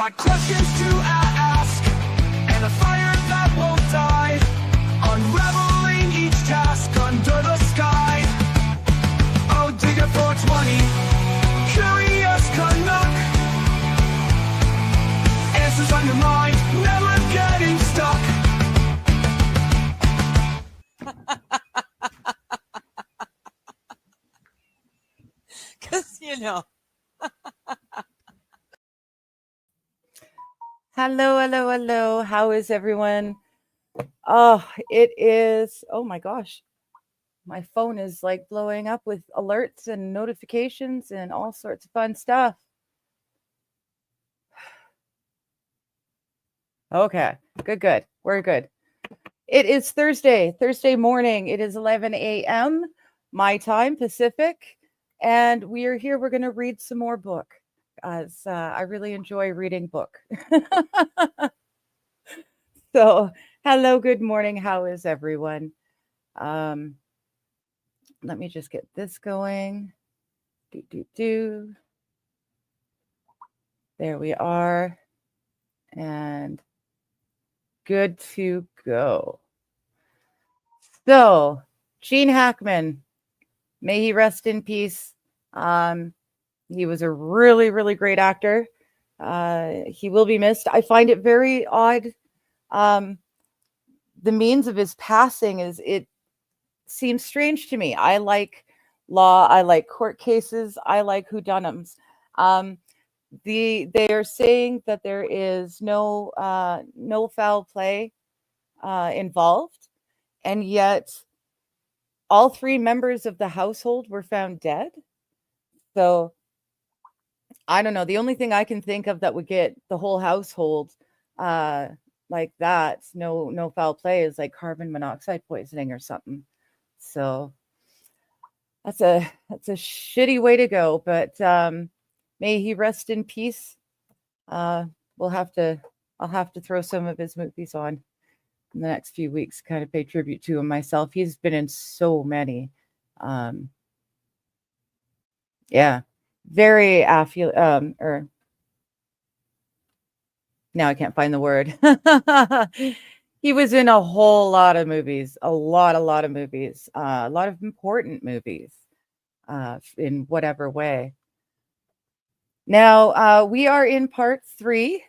got questions to ask, and a fire that won't die, unraveling each task under the sky. Oh, digger 420, curious Canuck, answers on your mind, never getting stuck. Because, you know. Hello. How is everyone? Oh, it is. Oh my gosh. My phone is like blowing up with alerts and notifications and all sorts of fun stuff. Okay, good. We're good. It is Thursday morning. It is 11 a.m. my time, Pacific, and we are here. We're going to read some more book, as I really enjoy reading book. So, hello, good morning. How is everyone? Let me just get this going. There we are. And good to go. So, Gene Hackman, may he rest in peace. He was a really, really great actor. He will be missed. I find it very odd. The means of his passing it seems strange to me. I like law. I like court cases. I like whodunits. They are saying that there is no foul play involved, and yet all three members of the household were found dead. So I don't know. The only thing I can think of that would get the whole household like that, no foul play, is like carbon monoxide poisoning or something. So that's a shitty way to go, but may he rest in peace. I'll have to throw some of his movies on in the next few weeks, kind of pay tribute to him myself. He's been in so many. Yeah, very or now I can't find the word. He was in a whole lot of movies, a lot of movies, a lot of important movies, in whatever way. Now, we are in part 3.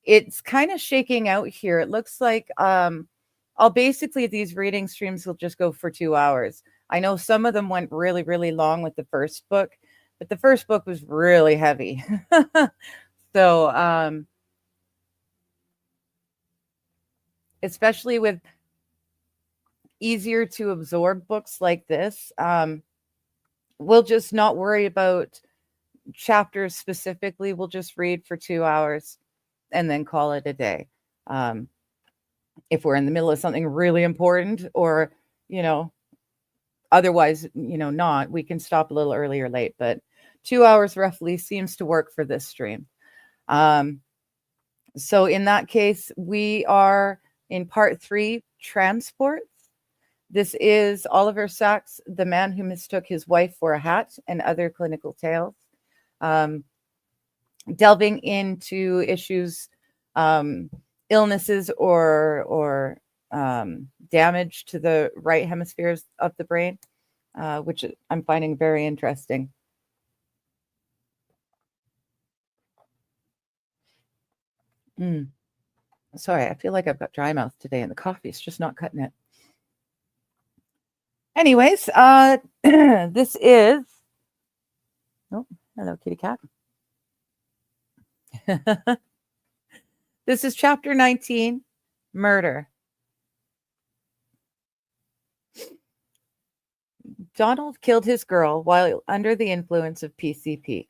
It's kind of shaking out here. It looks like I'll basically, these reading streams will just go for 2 hours. I know some of them went really, really long with the first book, but the first book was really heavy. So, especially with easier to absorb books like this, we'll just not worry about chapters specifically. We'll just read for 2 hours and then call it a day. If we're in the middle of something really important, or, otherwise, not, we can stop a little early or late, but 2 hours roughly seems to work for this stream. So in that case, we are in part 3, transports. This is Oliver Sacks' The Man Who Mistook His Wife for a Hat and Other Clinical Tales. Delving into issues, illnesses or damage to the right hemispheres of the brain, which I'm finding very interesting. Sorry, I feel like I've got dry mouth today and the coffee is just not cutting it. Anyways, this is, oh, hello, kitty cat. This is chapter 19, Murder. Donald killed his girl while under the influence of PCP.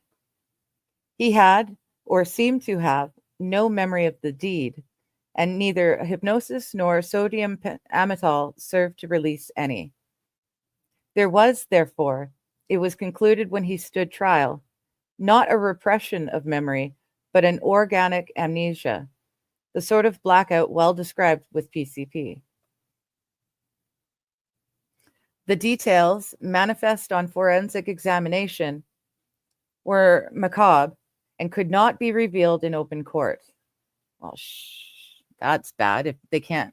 He had, or seemed to have, no memory of the deed, and neither hypnosis nor sodium amytal served to release any. There was, therefore, it was concluded when he stood trial, not a repression of memory, but an organic amnesia, the sort of blackout well described with PCP. The details, manifest on forensic examination, were macabre and could not be revealed in open court. Well, that's bad if they can't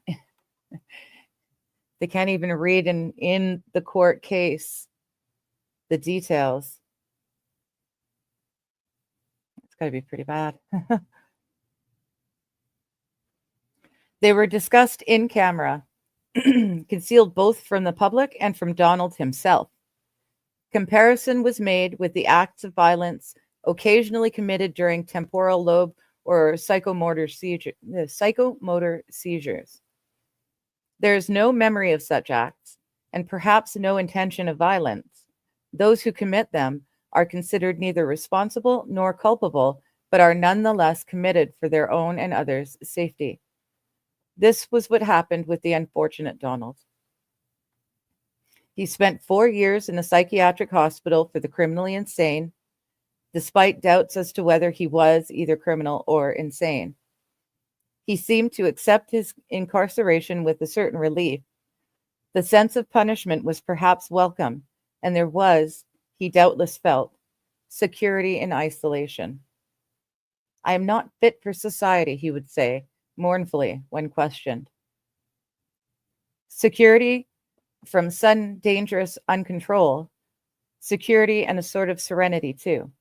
even read in the court case the details. It's got to be pretty bad. They were discussed in camera, concealed both from the public and from Donald himself. Comparison was made with the acts of violence occasionally committed during temporal lobe or psychomotor seizures. There is no memory of such acts, and perhaps no intention of violence. Those who commit them are considered neither responsible nor culpable, but are nonetheless committed for their own and others' safety. This was what happened with the unfortunate Donald. He spent 4 years in a psychiatric hospital for the criminally insane, despite doubts as to whether he was either criminal or insane. He seemed to accept his incarceration with a certain relief. The sense of punishment was perhaps welcome, and there was, he doubtless felt, security in isolation. I am not fit for society, he would say, mournfully, when questioned. Security from sudden, dangerous uncontrol, security and a sort of serenity, too.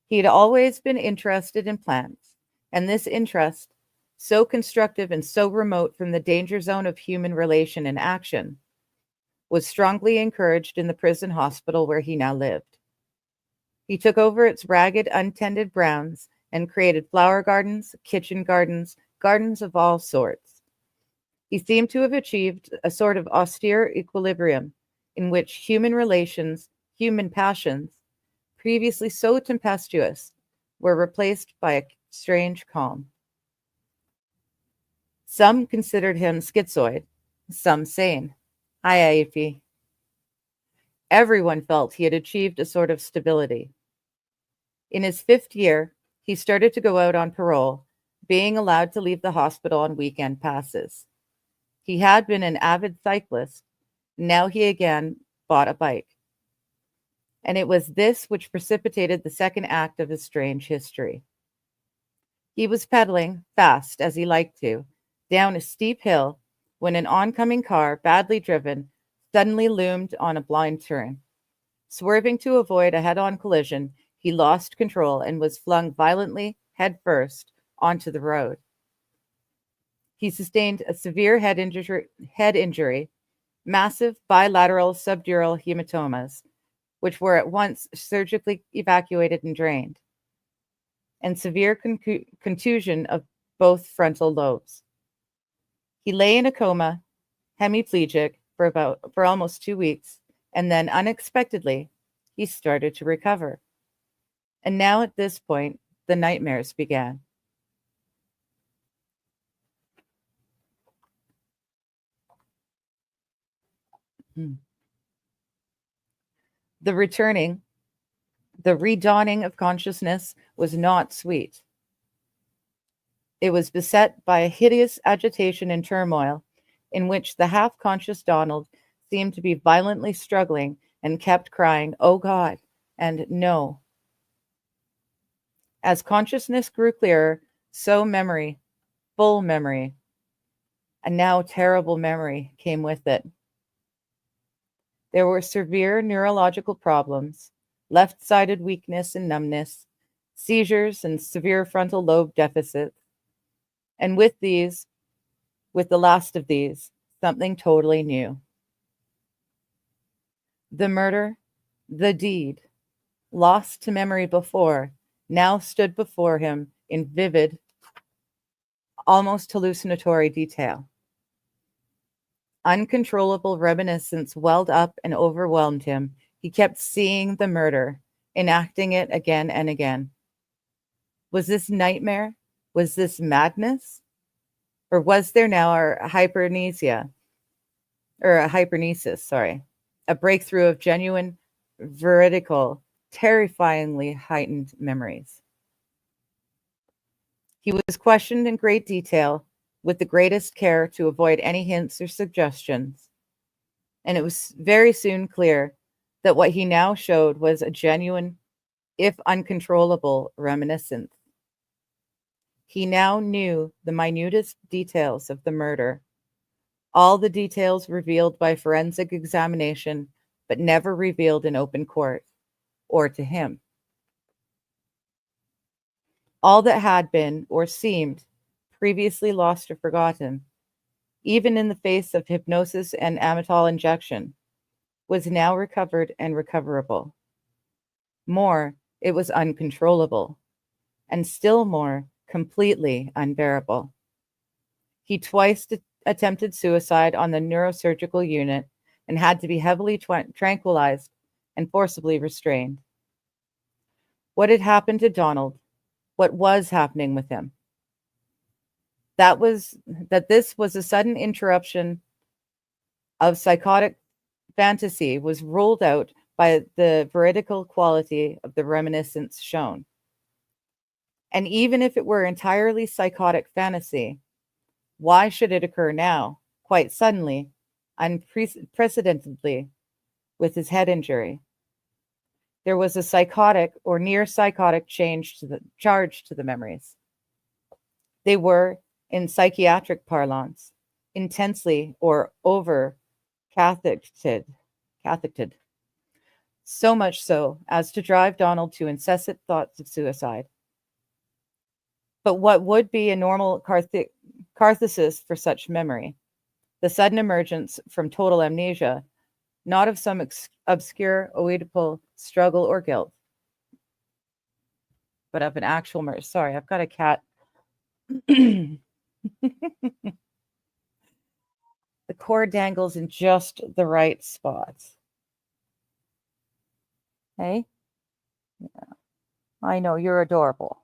He had always been interested in plants, and this interest, so constructive and so remote from the danger zone of human relation and action, was strongly encouraged in the prison hospital where he now lived. He took over its ragged, untended grounds and created flower gardens, kitchen gardens, gardens of all sorts. He seemed to have achieved a sort of austere equilibrium in which human relations, human passions, previously so tempestuous, were replaced by a strange calm. Some considered him schizoid, some sane. Aye, Ify. Everyone felt he had achieved a sort of stability. In his 5th year, he started to go out on parole, being allowed to leave the hospital on weekend passes. He had been an avid cyclist. Now he again bought a bike. And it was this which precipitated the second act of his strange history. He was pedaling, fast as he liked to, down a steep hill when an oncoming car, badly driven, suddenly loomed on a blind turn. Swerving to avoid a head-on collision, he lost control and was flung violently, head-first, onto the road. He sustained a severe head injury, massive bilateral subdural hematomas, which were at once surgically evacuated and drained, and severe contusion of both frontal lobes. He lay in a coma, hemiplegic, for almost 2 weeks, and then unexpectedly, he started to recover. And now at this point, the nightmares began. The redawning of consciousness was not sweet. It was beset by a hideous agitation and turmoil in which the half-conscious Donald seemed to be violently struggling and kept crying, "Oh God," and "No." As consciousness grew clearer, so memory, full memory, a now terrible memory, came with it. There were severe neurological problems, left-sided weakness and numbness, seizures and severe frontal lobe deficits. And with the last of these, something totally new. The murder, the deed, lost to memory before, now stood before him in vivid, almost hallucinatory detail. Uncontrollable reminiscence welled up and overwhelmed him. He kept seeing the murder, enacting it again and again. Was this nightmare? Was this madness? Or was there now a hypernesis, a breakthrough of genuine, veridical, terrifyingly heightened memories? He was questioned in great detail, with the greatest care to avoid any hints or suggestions, and it was very soon clear that what he now showed was a genuine if uncontrollable, reminiscence. He now knew the minutest details of the murder, all the details revealed by forensic examination, but never revealed in open court, or to him. All that had been, or seemed, previously lost or forgotten, even in the face of hypnosis and amytal injection, was now recovered and recoverable. More, it was uncontrollable, and still more, completely unbearable. He twice attempted suicide on the neurosurgical unit and had to be heavily tranquilized and forcibly restrained. What had happened to Donald? What was happening with him? That this was a sudden interruption of psychotic fantasy was ruled out by the veridical quality of the reminiscence shown. And even if it were entirely psychotic fantasy, why should it occur now, quite suddenly, unprecedentedly, with his head injury? There was a psychotic or near psychotic charge to the memories. They were, in psychiatric parlance, intensely or over cathected, so much so as to drive Donald to incessant thoughts of suicide. But what would be a normal catharsis for such memory? The sudden emergence from total amnesia, not of some obscure Oedipal struggle or guilt, but of an actual murder. Sorry, I've got a cat. The cord dangles in just the right spots. Hey? Yeah. I know, you're adorable.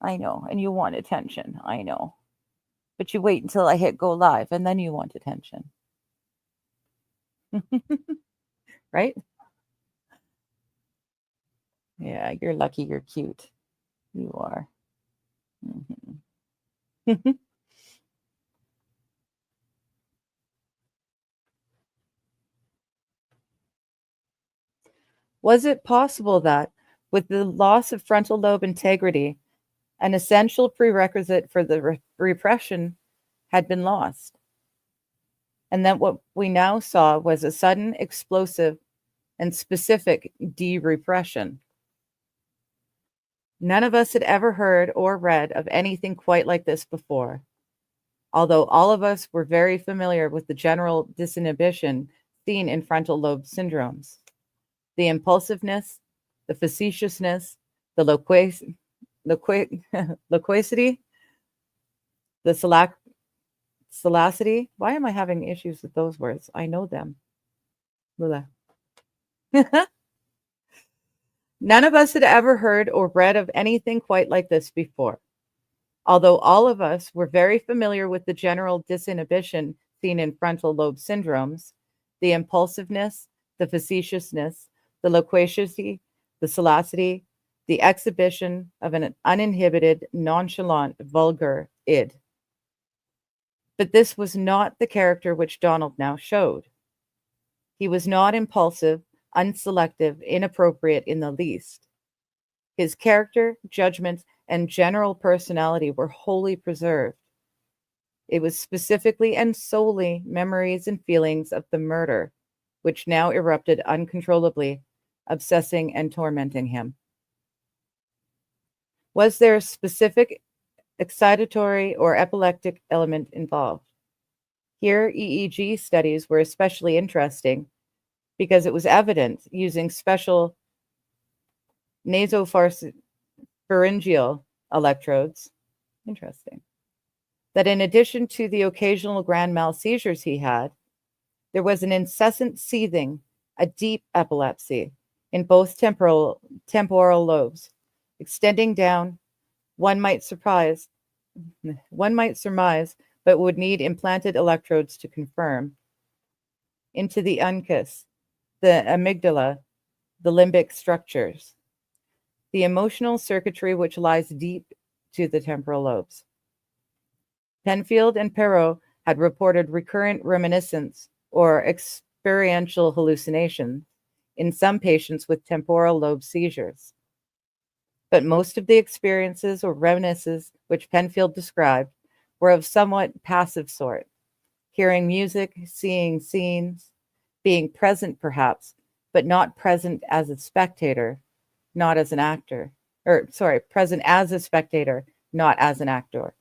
I know, and you want attention. I know. But you wait until I hit go live, and then you want attention. Right? Yeah, you're lucky you're cute. You are. Mm-hmm. Was it possible that, with the loss of frontal lobe integrity, an essential prerequisite for the repression had been lost? And that what we now saw was a sudden, explosive, and specific de-repression. None of us had ever heard or read of anything quite like this before, although all of us were very familiar with the general disinhibition seen in frontal lobe syndromes. The impulsiveness, the facetiousness, the loquacity, the salacity. Why am I having issues with those words? I know them. None of us had ever heard or read of anything quite like this before, although all of us were very familiar with the general disinhibition seen in frontal lobe syndromes, the impulsiveness, the facetiousness, the loquacity, the salacity, the exhibition of an uninhibited, nonchalant, vulgar id. But this was not the character which Donald now showed. He was not impulsive, unselective, inappropriate in the least. His character, judgment, and general personality were wholly preserved. It was specifically and solely memories and feelings of the murder, which now erupted uncontrollably, obsessing and tormenting him. Was there a specific excitatory or epileptic element involved? Here, EEG studies were especially interesting because it was evident using special nasopharyngeal electrodes, interesting, that in addition to the occasional grand mal seizures he had, there was an incessant seething, a deep epilepsy in both temporal lobes, extending down, one might surmise, but would need implanted electrodes to confirm, into the uncus, the amygdala, the limbic structures, the emotional circuitry which lies deep to the temporal lobes. Penfield and Perot had reported recurrent reminiscence or experiential hallucination in some patients with temporal lobe seizures. but most of the experiences or reminiscences which Penfield described were of somewhat passive sort, hearing music, seeing scenes, being present perhaps, but not present as a spectator, not as an actor, or sorry, present as a spectator, not as an actor.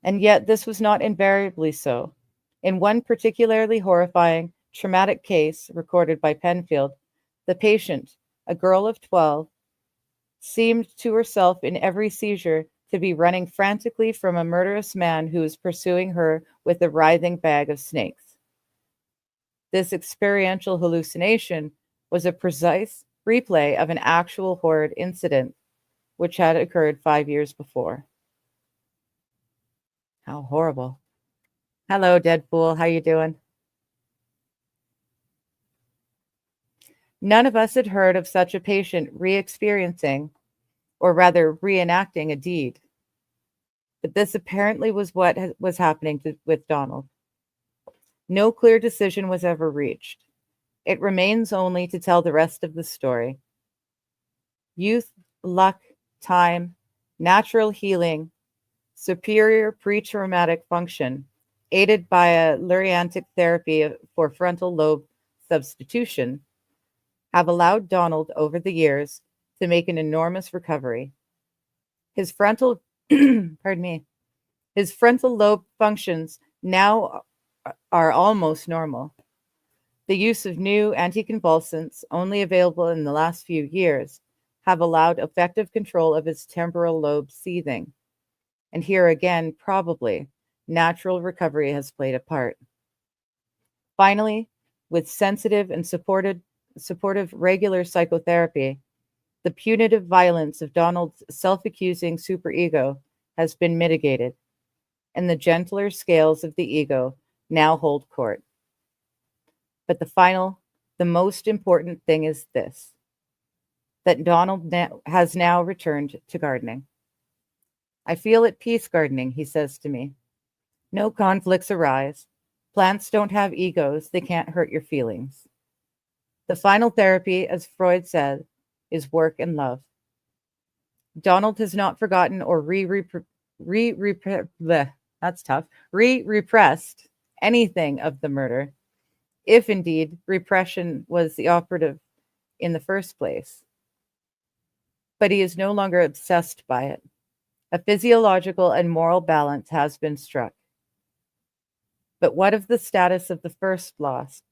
And yet this was not invariably so. In one particularly horrifying, traumatic case recorded by Penfield, the patient, a girl of 12, seemed to herself in every seizure to be running frantically from a murderous man who was pursuing her with a writhing bag of snakes. This experiential hallucination was a precise replay of an actual horrid incident which had occurred 5 years before. How horrible. Hello, Deadpool. How you doing? None of us had heard of such a patient re-experiencing, or rather reenacting, a deed. But this apparently was what was happening with Donald. No clear decision was ever reached. It remains only to tell the rest of the story. Youth, luck, time, natural healing, superior pre-traumatic function, aided by a Luriantic therapy for frontal lobe substitution, have allowed Donald over the years to make an enormous recovery. His frontal, pardon me, his frontal lobe functions now are almost normal. The use of new anticonvulsants, only available in the last few years, have allowed effective control of his temporal lobe seething. And here again, probably, natural recovery has played a part. Finally, with sensitive and supportive regular psychotherapy, the punitive violence of Donald's self-accusing superego has been mitigated, and the gentler scales of the ego now hold court. But the most important thing is this, that Donald has now returned to gardening. I feel at peace gardening, he says to me. No conflicts arise. Plants don't have egos. They can't hurt your feelings. The final therapy, as Freud said, is work and love. Donald has not forgotten or repressed anything of the murder, if indeed repression was the operative in the first place. But he is no longer obsessed by it. A physiological and moral balance has been struck. But what of the status of the first lost,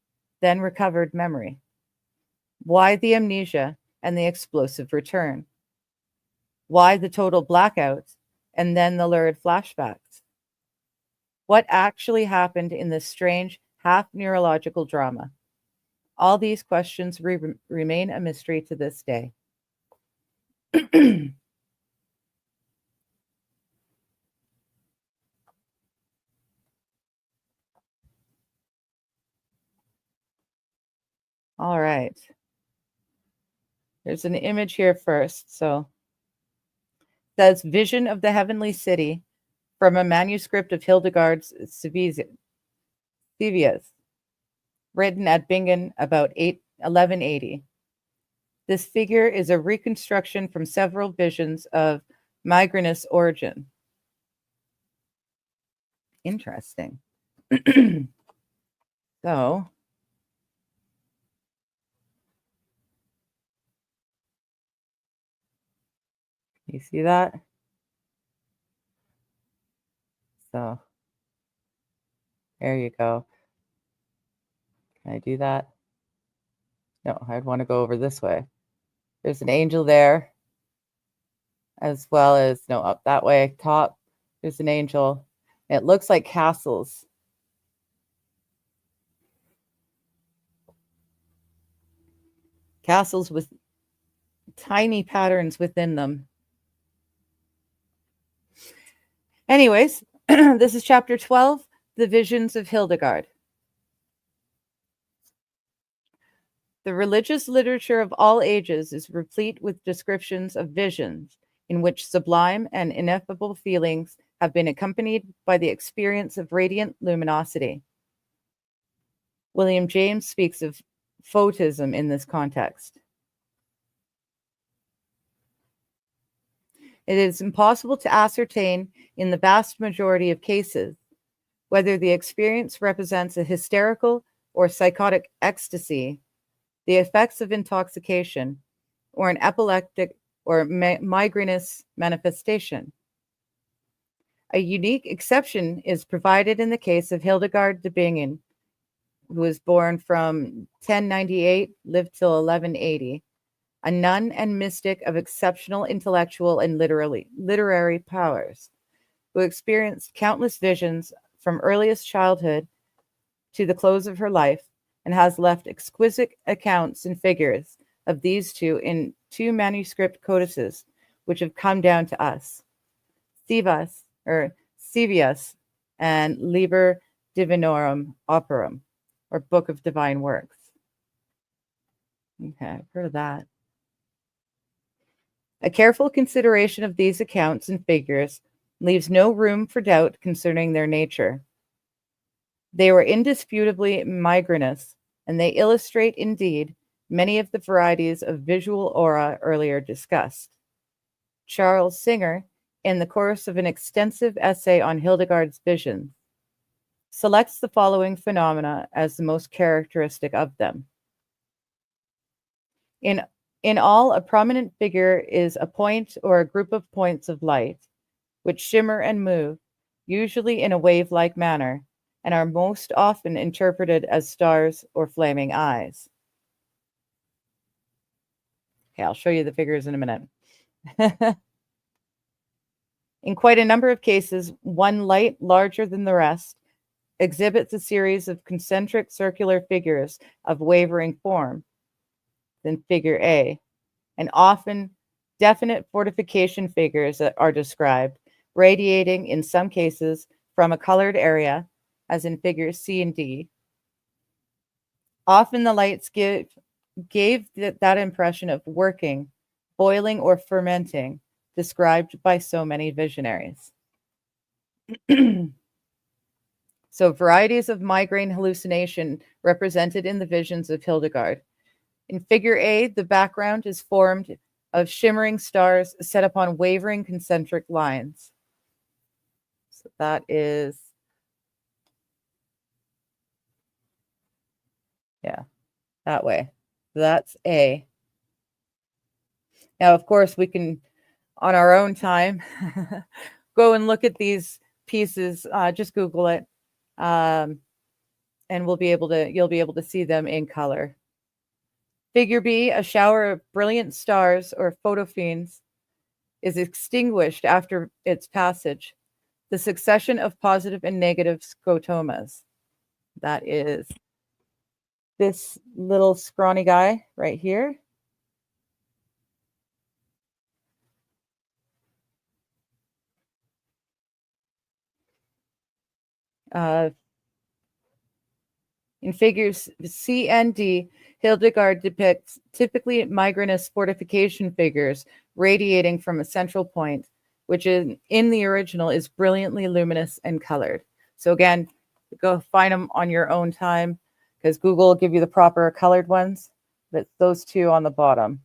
then recovered memory? Why the amnesia and the explosive return? Why the total blackout and then the lurid flashbacks? What actually happened in this strange half-neurological drama? All these questions remain a mystery to this day. All right. There's an image here first. So it says Vision of the Heavenly City from a manuscript of Hildegard's Sevias, written at Bingen about 1180. This figure is a reconstruction from several visions of migrainous origin. Interesting. So, you see that? So, there you go. Can I do that? No, I'd want to go over this way. There's an angel there, as well as, no, up that way, top, there's an angel. It looks like castles. Castles with tiny patterns within them. Anyways, this is chapter 12, The Visions of Hildegard. The religious literature of all ages is replete with descriptions of visions in which sublime and ineffable feelings have been accompanied by the experience of radiant luminosity. William James speaks of photism in this context. It is impossible to ascertain in the vast majority of cases whether the experience represents a hysterical or psychotic ecstasy, the effects of intoxication, or an epileptic or migrainous manifestation. A unique exception is provided in the case of Hildegard de Bingen, who was born from 1098, lived till 1180, a nun and mystic of exceptional intellectual and literary powers, who experienced countless visions from earliest childhood to the close of her life, and has left exquisite accounts and figures of these two in 2 manuscript codices, which have come down to us, Sevius and Liber Divinorum Operum, or Book of Divine Works. Okay, I've heard of that. A careful consideration of these accounts and figures leaves no room for doubt concerning their nature. They were indisputably migrainous, and they illustrate, indeed, many of the varieties of visual aura earlier discussed. Charles Singer, in the course of an extensive essay on Hildegard's visions, selects the following phenomena as the most characteristic of them. In all, a prominent figure is a point or a group of points of light, which shimmer and move, usually in a wave-like manner, and are most often interpreted as stars or flaming eyes. Okay, I'll show you the figures in a minute. In quite a number of cases, one light larger than the rest exhibits a series of concentric circular figures of wavering form, than figure A, and often definite fortification figures that are described, radiating in some cases from a colored area, as in figures C and D. Often the lights gave that impression of working, boiling, or fermenting, described by so many visionaries. So varieties of migraine hallucination represented in the visions of Hildegard. In figure A, the background is formed of shimmering stars set upon wavering concentric lines. So that is, yeah, that way. That's A. Now, of course, we can, on our own time, go and look at these pieces. Just Google it, and you'll be able to see them in color. Figure B, a shower of brilliant stars or photophenes is extinguished after its passage. The succession of positive and negative scotomas. That is this little scrawny guy right here. In figures C and D, Hildegard depicts typically migrainous fortification figures radiating from a central point, which in the original is brilliantly luminous and colored. So again, go find them on your own time, because Google will give you the proper colored ones, but those two on the bottom.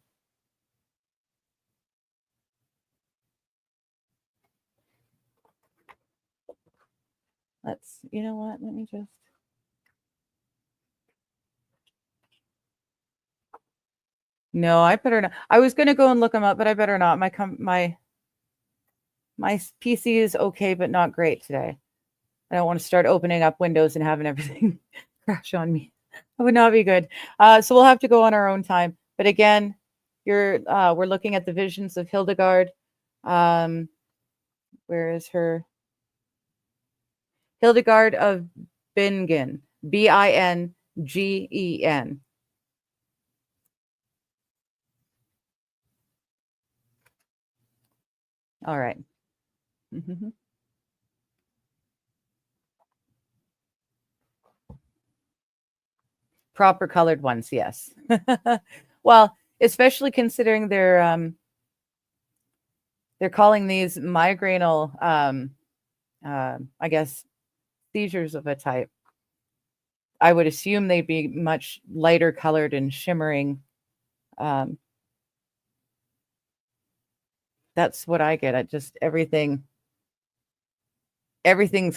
You know what, let me just. No, I better not. I was going to go and look them up, but I better not. My PC is okay, but not great today. I don't want to start opening up Windows and having everything crash on me. That would not be good. So we'll have to go on our own time. But again, we're looking at the visions of Hildegard. Where is her? Hildegard of Bingen, Bingen. All right. Proper colored ones, yes. Well, especially considering they're calling these migrainal, I guess, seizures of a type. I would assume they'd be much lighter colored and shimmering. That's what I get. Just everything's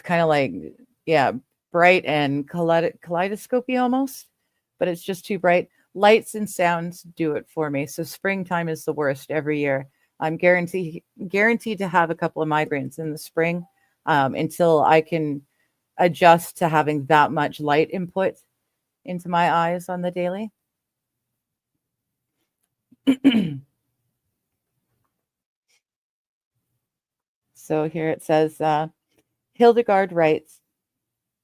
kind of like, yeah, bright and kaleidoscopy almost, but it's just too bright. Lights and sounds do it for me. So springtime is the worst every year. I'm guaranteed to have a couple of migraines in the spring, until I can adjust to having that much light input into my eyes on the daily. So here it says, Hildegard writes,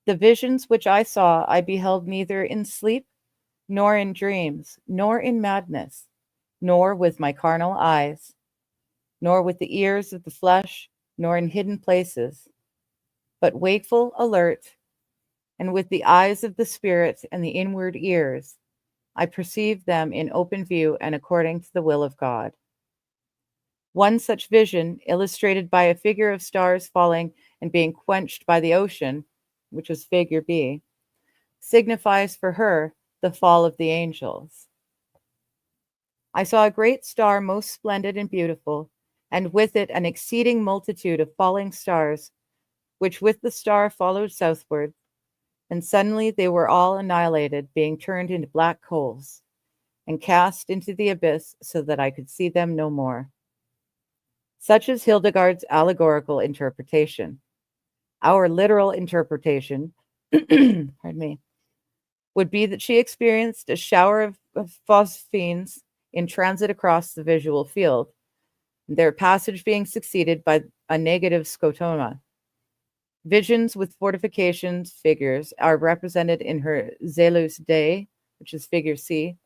"The visions which I saw, I beheld neither in sleep, nor in dreams, nor in madness, nor with my carnal eyes, nor with the ears of the flesh, nor in hidden places, but wakeful, alert, and with the eyes of the spirit and the inward ears, I perceived them in open view and according to the will of God." One such vision, illustrated by a figure of stars falling and being quenched by the ocean, which was figure B, signifies for her the fall of the angels. "I saw a great star most splendid and beautiful, and with it an exceeding multitude of falling stars, which with the star followed southward, and suddenly they were all annihilated, being turned into black coals, and cast into the abyss so that I could see them no more." Such is Hildegard's allegorical interpretation. Our literal interpretation, pardon me, would be that she experienced a shower of phosphines in transit across the visual field, their passage being succeeded by a negative scotoma. Visions with fortifications figures are represented in her Zelus Dei, which is figure C,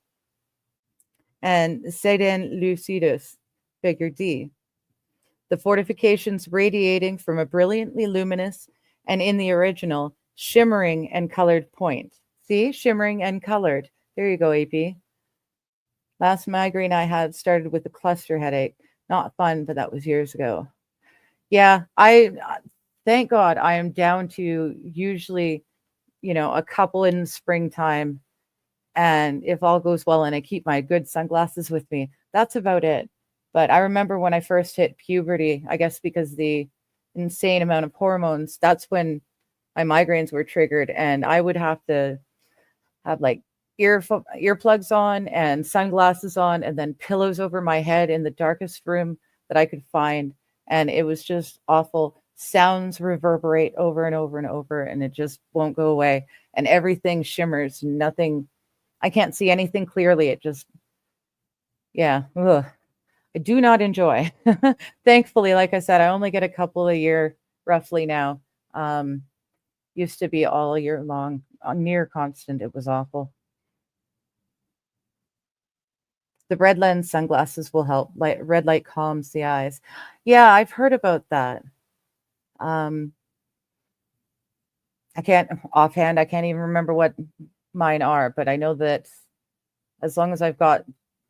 and Seden Lucidus, figure D. The fortifications radiating from a brilliantly luminous and, in the original, shimmering and colored point. See, shimmering and colored. There you go, AP. Last migraine I had started with a cluster headache. Not fun, but that was years ago. Yeah, thank God I am down to usually, a couple in springtime. And if all goes well and I keep my good sunglasses with me, that's about it. But I remember when I first hit puberty, I guess because the insane amount of hormones, that's when my migraines were triggered. And I would have to have like earplugs on and sunglasses on and then pillows over my head in the darkest room that I could find. And it was just awful. Sounds reverberate over and over and over, and it just won't go away. And everything shimmers. Nothing, I can't see anything clearly. It just, yeah. Ugh. I do not enjoy. Thankfully, like I said, I only get a couple a year roughly now. Used to be all year long, near constant. It was awful. The red lens sunglasses will help. Red light calms the eyes. Yeah, I've heard about that. I can't offhand, I can't even remember what mine are, but I know that as long as I've got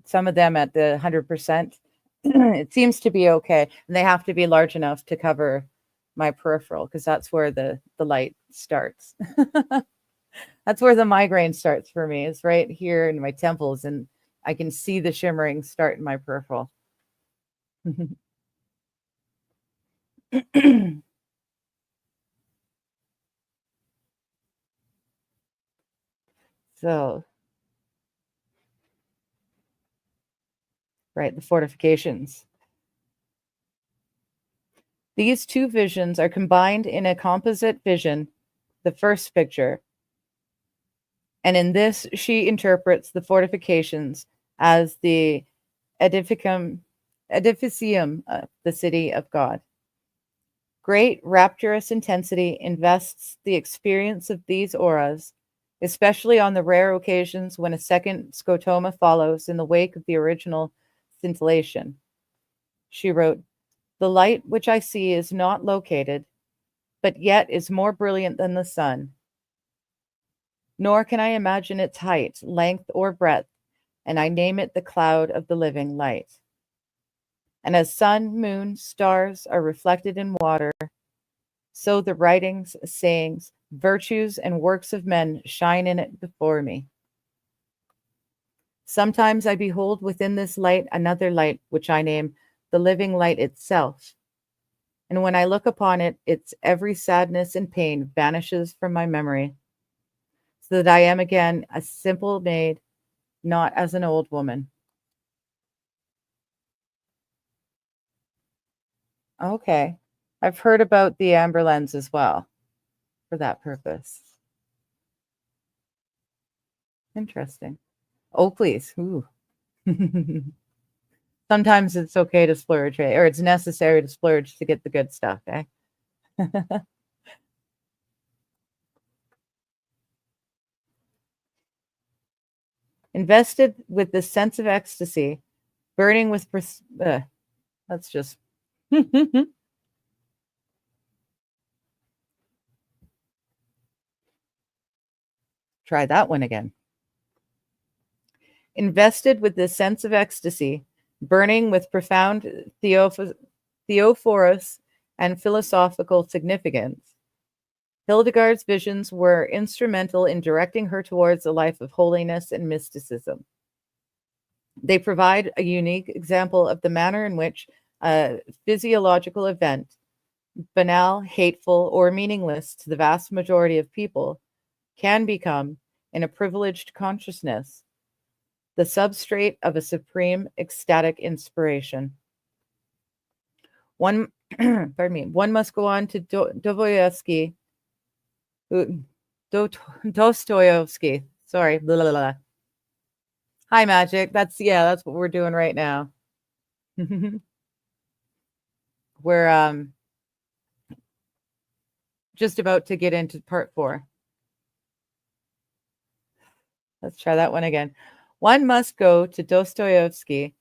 some of them at the 100%, it seems to be okay. And they have to be large enough to cover my peripheral, because that's where the light starts. That's where the migraine starts for me, is right here in my temples, and I can see the shimmering start in my peripheral. So, right, the fortifications. These two visions are combined in a composite vision, the first picture. And in this, she interprets the fortifications as the edificium, the city of God. Great rapturous intensity invests the experience of these auras, especially on the rare occasions when a second scotoma follows in the wake of the original scintillation. She wrote, "The light which I see is not located, but yet is more brilliant than the sun. Nor can I imagine its height, length, or breadth, and I name it the cloud of the living light. And as sun, moon, stars are reflected in water, so the writings, sayings, Virtues and works of men shine in it before me. Sometimes I behold within this light another light, which I name the living light itself. And when I look upon it, its every sadness and pain vanishes from my memory, so that I am again a simple maid, not as an old woman. Okay. I've heard about the amber lens as well for that purpose. Interesting. Oh, please. Ooh. Sometimes it's okay to splurge, eh? Or it's necessary to splurge to get the good stuff, eh? Invested with the sense of ecstasy, burning with that's just try that one again. Invested with the sense of ecstasy, burning with profound theophorus and philosophical significance, Hildegard's visions were instrumental in directing her towards a life of holiness and mysticism. They provide a unique example of the manner in which a physiological event, banal, hateful, or meaningless to the vast majority of people, can become, in a privileged consciousness, the substrate of a supreme ecstatic inspiration. One, pardon me, one must go on to Dostoevsky. Sorry. Blah, blah, blah. Hi, Magic. That's what we're doing right now. We're just about to get into part 4. Let's try that one again. One must go to Dostoevsky,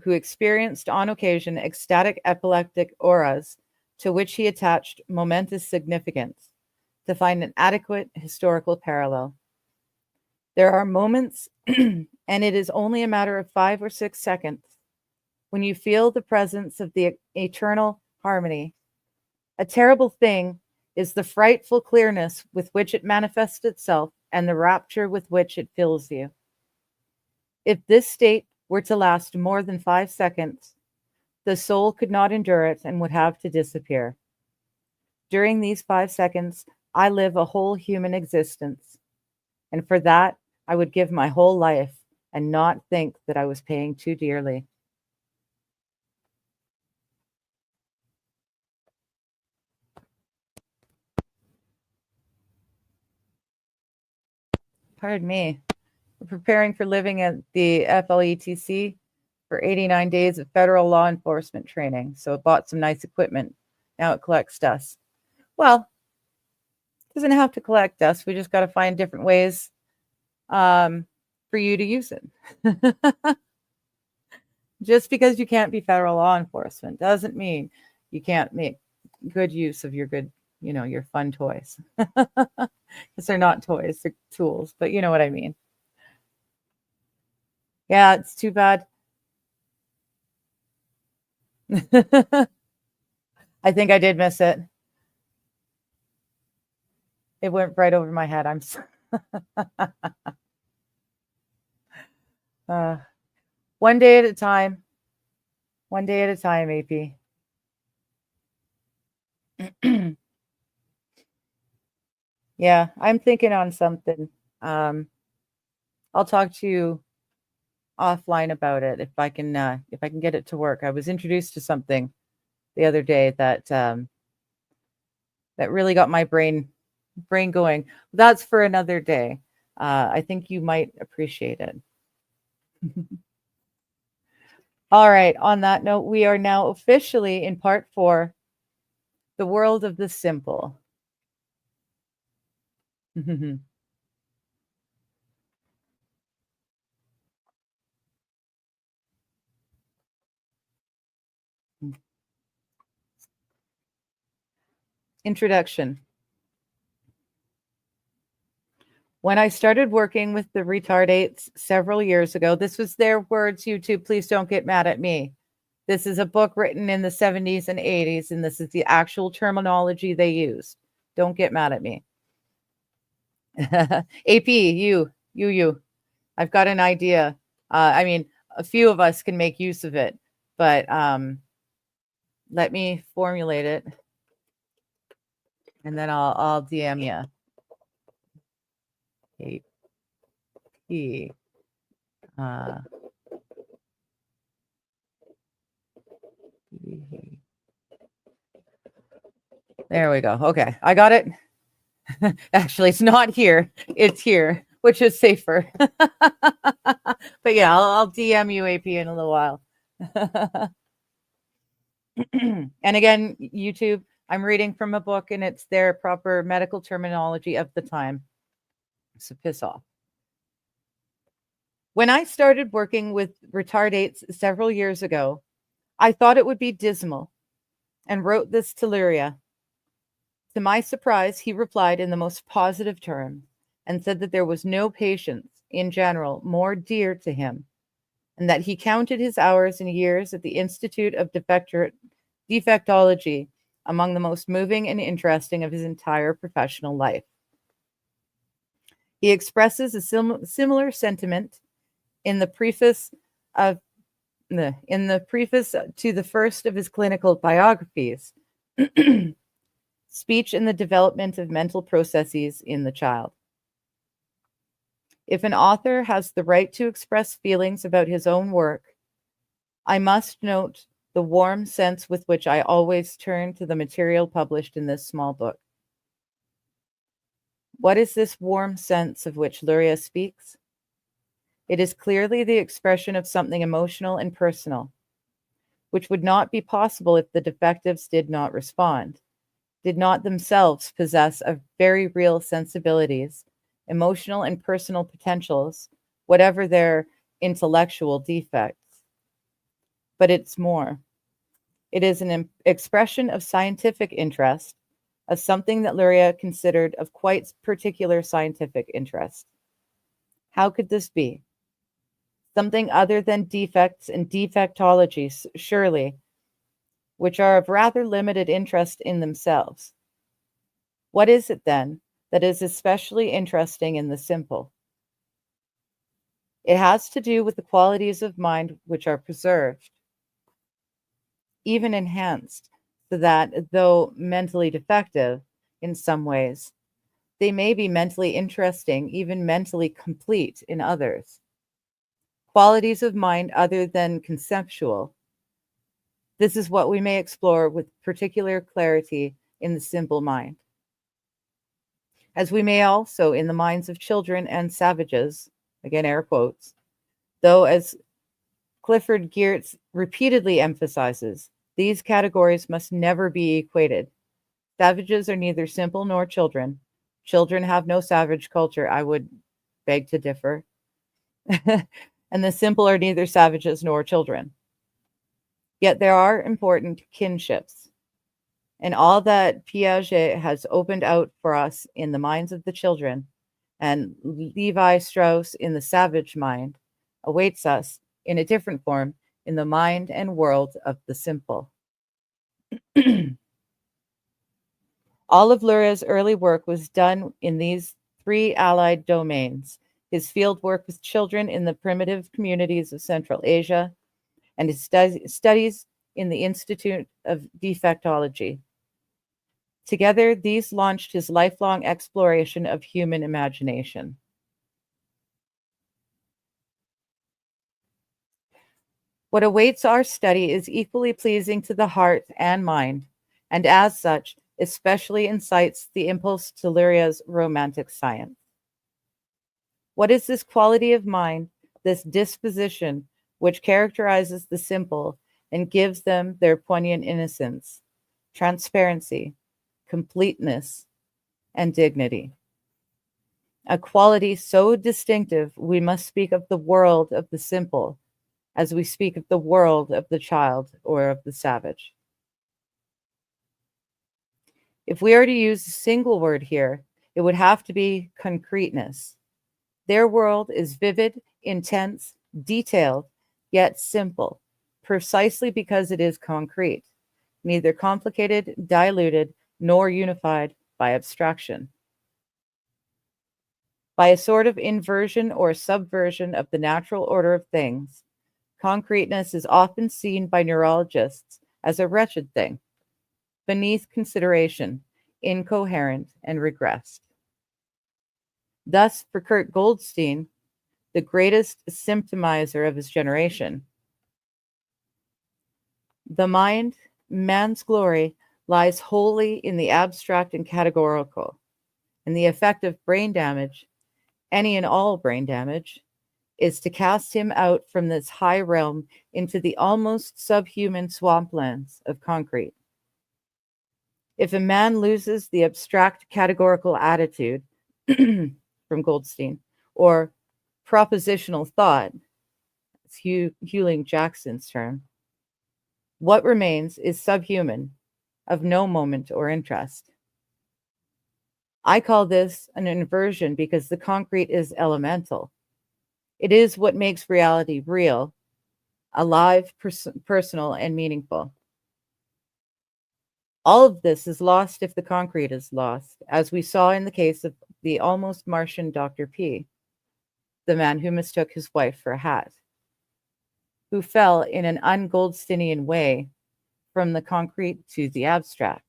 who experienced on occasion ecstatic epileptic auras to which he attached momentous significance, to find an adequate historical parallel. There are moments, and it is only a matter of 5 or 6 seconds, when you feel the presence of the eternal harmony. A terrible thing is the frightful clearness with which it manifests itself and the rapture with which it fills you. If this state were to last more than 5 seconds, the soul could not endure it and would have to disappear. During these 5 seconds, I live a whole human existence, and for that, I would give my whole life and not think that I was paying too dearly. Pardon me. We're preparing for living at the FLETC for 89 days of federal law enforcement training. So I bought some nice equipment. Now it collects dust. Well, it doesn't have to collect dust. We just got to find different ways for you to use it. Just because you can't be federal law enforcement doesn't mean you can't make good use of your your fun toys. Because they're not toys, they're tools, but you know what I mean. Yeah, it's too bad. I think I did miss it. It went right over my head. I'm sorry. One day at a time. One day at a time, AP. Yeah, I'm thinking on something. I'll talk to you offline about it if I can get it to work. I was introduced to something the other day that that really got my brain going. That's for another day. I think you might appreciate it. All right. On that note, we are now officially in part 4, the world of the simple. Introduction. When I started working with the retardates several years ago, this was their words, YouTube, please don't get mad at me. This is a book written in the 70s and 80s, and this is the actual terminology they used. Don't get mad at me. AP, you. I've got an idea. I mean, a few of us can make use of it, but let me formulate it, and then I'll DM you. AP. There we go. Okay, I got it. Actually, it's not here. It's here, which is safer. But yeah, I'll DM you AP in a little while. And again, YouTube, I'm reading from a book and it's their proper medical terminology of the time. So piss off. When I started working with retardates several years ago, I thought it would be dismal and wrote this to Luria. To my surprise, he replied in the most positive terms and said that there was no patient in general more dear to him, and that he counted his hours and years at the Institute of Defectology among the most moving and interesting of his entire professional life. He expresses a similar sentiment in the preface to the first of his clinical biographies, Speech and the Development of Mental Processes in the Child. If an author has the right to express feelings about his own work, I must note the warm sense with which I always turn to the material published in this small book. What is this warm sense of which Luria speaks? It is clearly the expression of something emotional and personal, which would not be possible if the defectives did not respond, did not themselves possess of very real sensibilities, emotional and personal potentials, whatever their intellectual defects. But it's more. It is an expression of scientific interest, of something that Luria considered of quite particular scientific interest. How could this be? Something other than defects and defectology, surely, which are of rather limited interest in themselves. What is it then that is especially interesting in the simple? It has to do with the qualities of mind which are preserved, even enhanced, so that, though mentally defective in some ways, they may be mentally interesting, even mentally complete in others. Qualities of mind other than conceptual. This is what we may explore with particular clarity in the simple mind. As we may also in the minds of children and savages, again air quotes, though as Clifford Geertz repeatedly emphasizes, these categories must never be equated. Savages are neither simple nor children. Children have no savage culture. I would beg to differ. And the simple are neither savages nor children. Yet there are important kinships. And all that Piaget has opened out for us in the minds of the children, and Levi Strauss in the savage mind, awaits us in a different form in the mind and world of the simple. All of Luria's early work was done in these three allied domains: his field work with children in the primitive communities of Central Asia, and his studies in the Institute of Defectology. Together, these launched his lifelong exploration of human imagination. What awaits our study is equally pleasing to the heart and mind, and as such, especially incites the impulse to Luria's romantic science. What is this quality of mind, this disposition, which characterizes the simple and gives them their poignant innocence, transparency, completeness, and dignity? A quality so distinctive, we must speak of the world of the simple as we speak of the world of the child or of the savage. If we are to use a single word here, it would have to be concreteness. Their world is vivid, intense, detailed, yet simple, precisely because it is concrete, neither complicated, diluted, nor unified by abstraction. By a sort of inversion or subversion of the natural order of things, concreteness is often seen by neurologists as a wretched thing, beneath consideration, incoherent, and regressed. Thus, for Kurt Goldstein, the greatest symptomizer of his generation, the mind, man's glory, lies wholly in the abstract and categorical, and the effect of brain damage, any and all brain damage, is to cast him out from this high realm into the almost subhuman swamplands of concrete. If a man loses the abstract categorical attitude from Goldstein, or propositional thought, it's Hewling Jackson's term, what remains is subhuman, of no moment or interest. I call this an inversion because the concrete is elemental. It is what makes reality real, alive, personal, and meaningful. All of this is lost if the concrete is lost, as we saw in the case of the almost Martian Dr. P, the man who mistook his wife for a hat, who fell in an un-Goldsteinian way from the concrete to the abstract.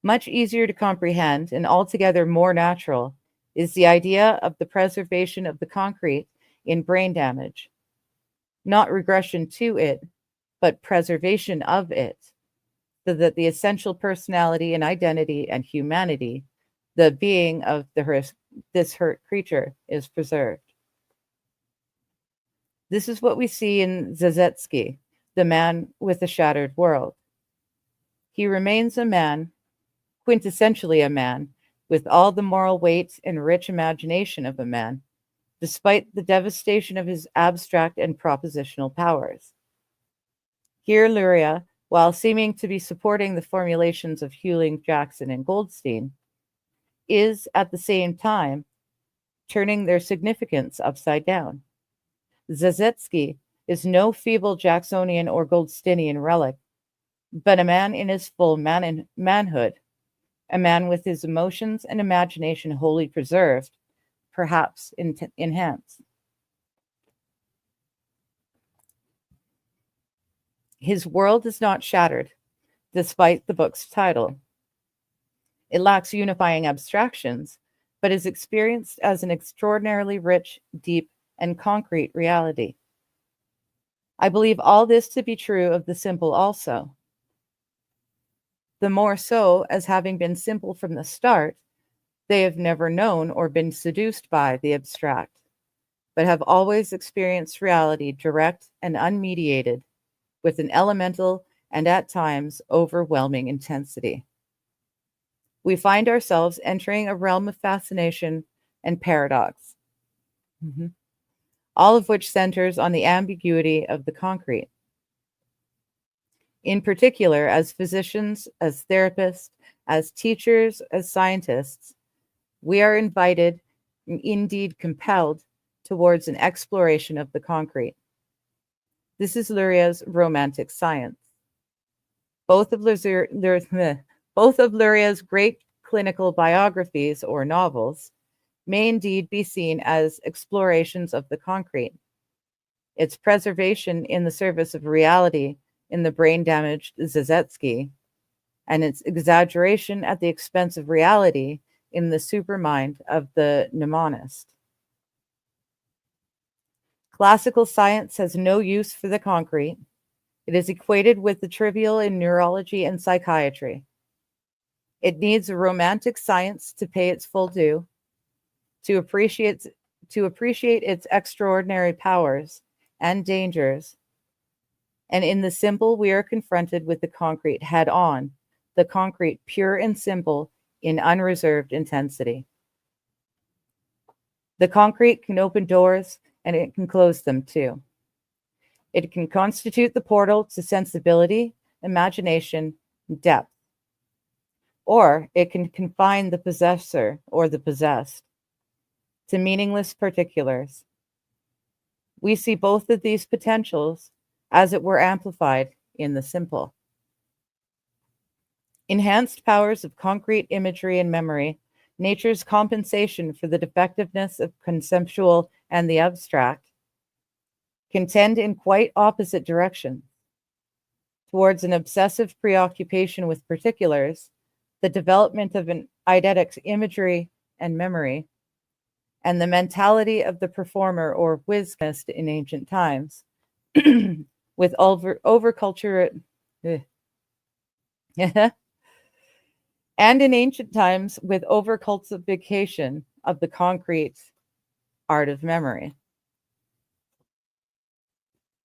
Much easier to comprehend and altogether more natural is the idea of the preservation of the concrete in brain damage, not regression to it, but preservation of it, so that the essential personality and identity and humanity, the being of this hurt creature, is preserved. This is what we see in Zazetsky, the man with a shattered world. He remains a man, quintessentially a man, with all the moral weight and rich imagination of a man, despite the devastation of his abstract and propositional powers. Here, Luria, while seeming to be supporting the formulations of Hewling, Jackson, and Goldstein, is at the same time turning their significance upside down. Zazetsky is no feeble Jacksonian or Goldsteinian relic, but a man in his full manhood, a man with his emotions and imagination wholly preserved, perhaps enhanced. His world is not shattered, despite the book's title. It lacks unifying abstractions, but is experienced as an extraordinarily rich, deep, and concrete reality. I believe all this to be true of the simple also. The more so as, having been simple from the start, they have never known or been seduced by the abstract, but have always experienced reality direct and unmediated, with an elemental and at times overwhelming intensity. We find ourselves entering a realm of fascination and paradox, all of which centers on the ambiguity of the concrete. In particular, as physicians, as therapists, as teachers, as scientists, we are invited, and indeed compelled, towards an exploration of the concrete. This is Luria's romantic science. Both of Luria's great clinical biographies or novels may indeed be seen as explorations of the concrete, its preservation in the service of reality in the brain-damaged Zazetsky, and its exaggeration at the expense of reality in the supermind of the mnemonist. Classical science has no use for the concrete. It is equated with the trivial in neurology and psychiatry. It needs a romantic science to pay its full due, to appreciate its extraordinary powers and dangers. And in the simple, we are confronted with the concrete head on, the concrete pure and simple in unreserved intensity. The concrete can open doors and it can close them too. It can constitute the portal to sensibility, imagination, depth. Or it can confine the possessor or the possessed to meaningless particulars. We see both of these potentials, as it were, amplified in the simple. Enhanced powers of concrete imagery and memory nature's compensation for the defectiveness of conceptual and the abstract, can tend in quite opposite directions towards an obsessive preoccupation with particulars, the development of an eidetic imagery and memory, and the mentality of the performer or whizkist in ancient times, with overculture. And in ancient times, with overcultification of the concrete art of memory.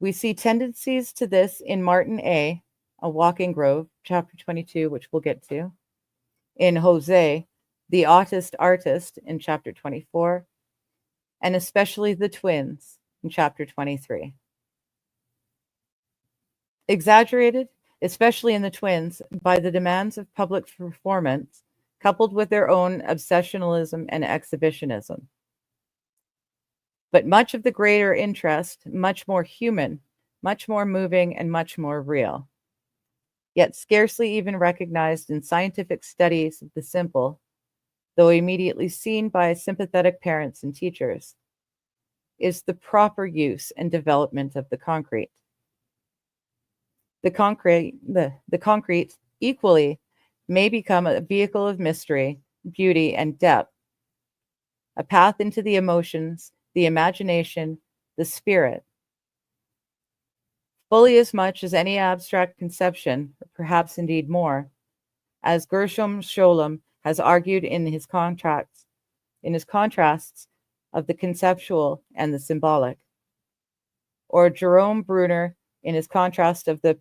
We see tendencies to this in Martin A Walking Grove, chapter 22, which we'll get to, in Jose, the artist in chapter 24, and especially the twins in chapter 23. Exaggerated, especially in the twins, by the demands of public performance, coupled with their own obsessionalism and exhibitionism. But much of the greater interest, much more human, much more moving, and much more real, yet scarcely even recognized in scientific studies of the simple, though immediately seen by sympathetic parents and teachers, is the proper use and development of the concrete. The concrete equally may become a vehicle of mystery, beauty, and depth, a path into the emotions, the imagination, the spirit, fully as much as any abstract conception, or perhaps indeed more, as Gershom Scholem has argued in his contrasts of the conceptual and the symbolic, or Jerome Bruner in his contrast of the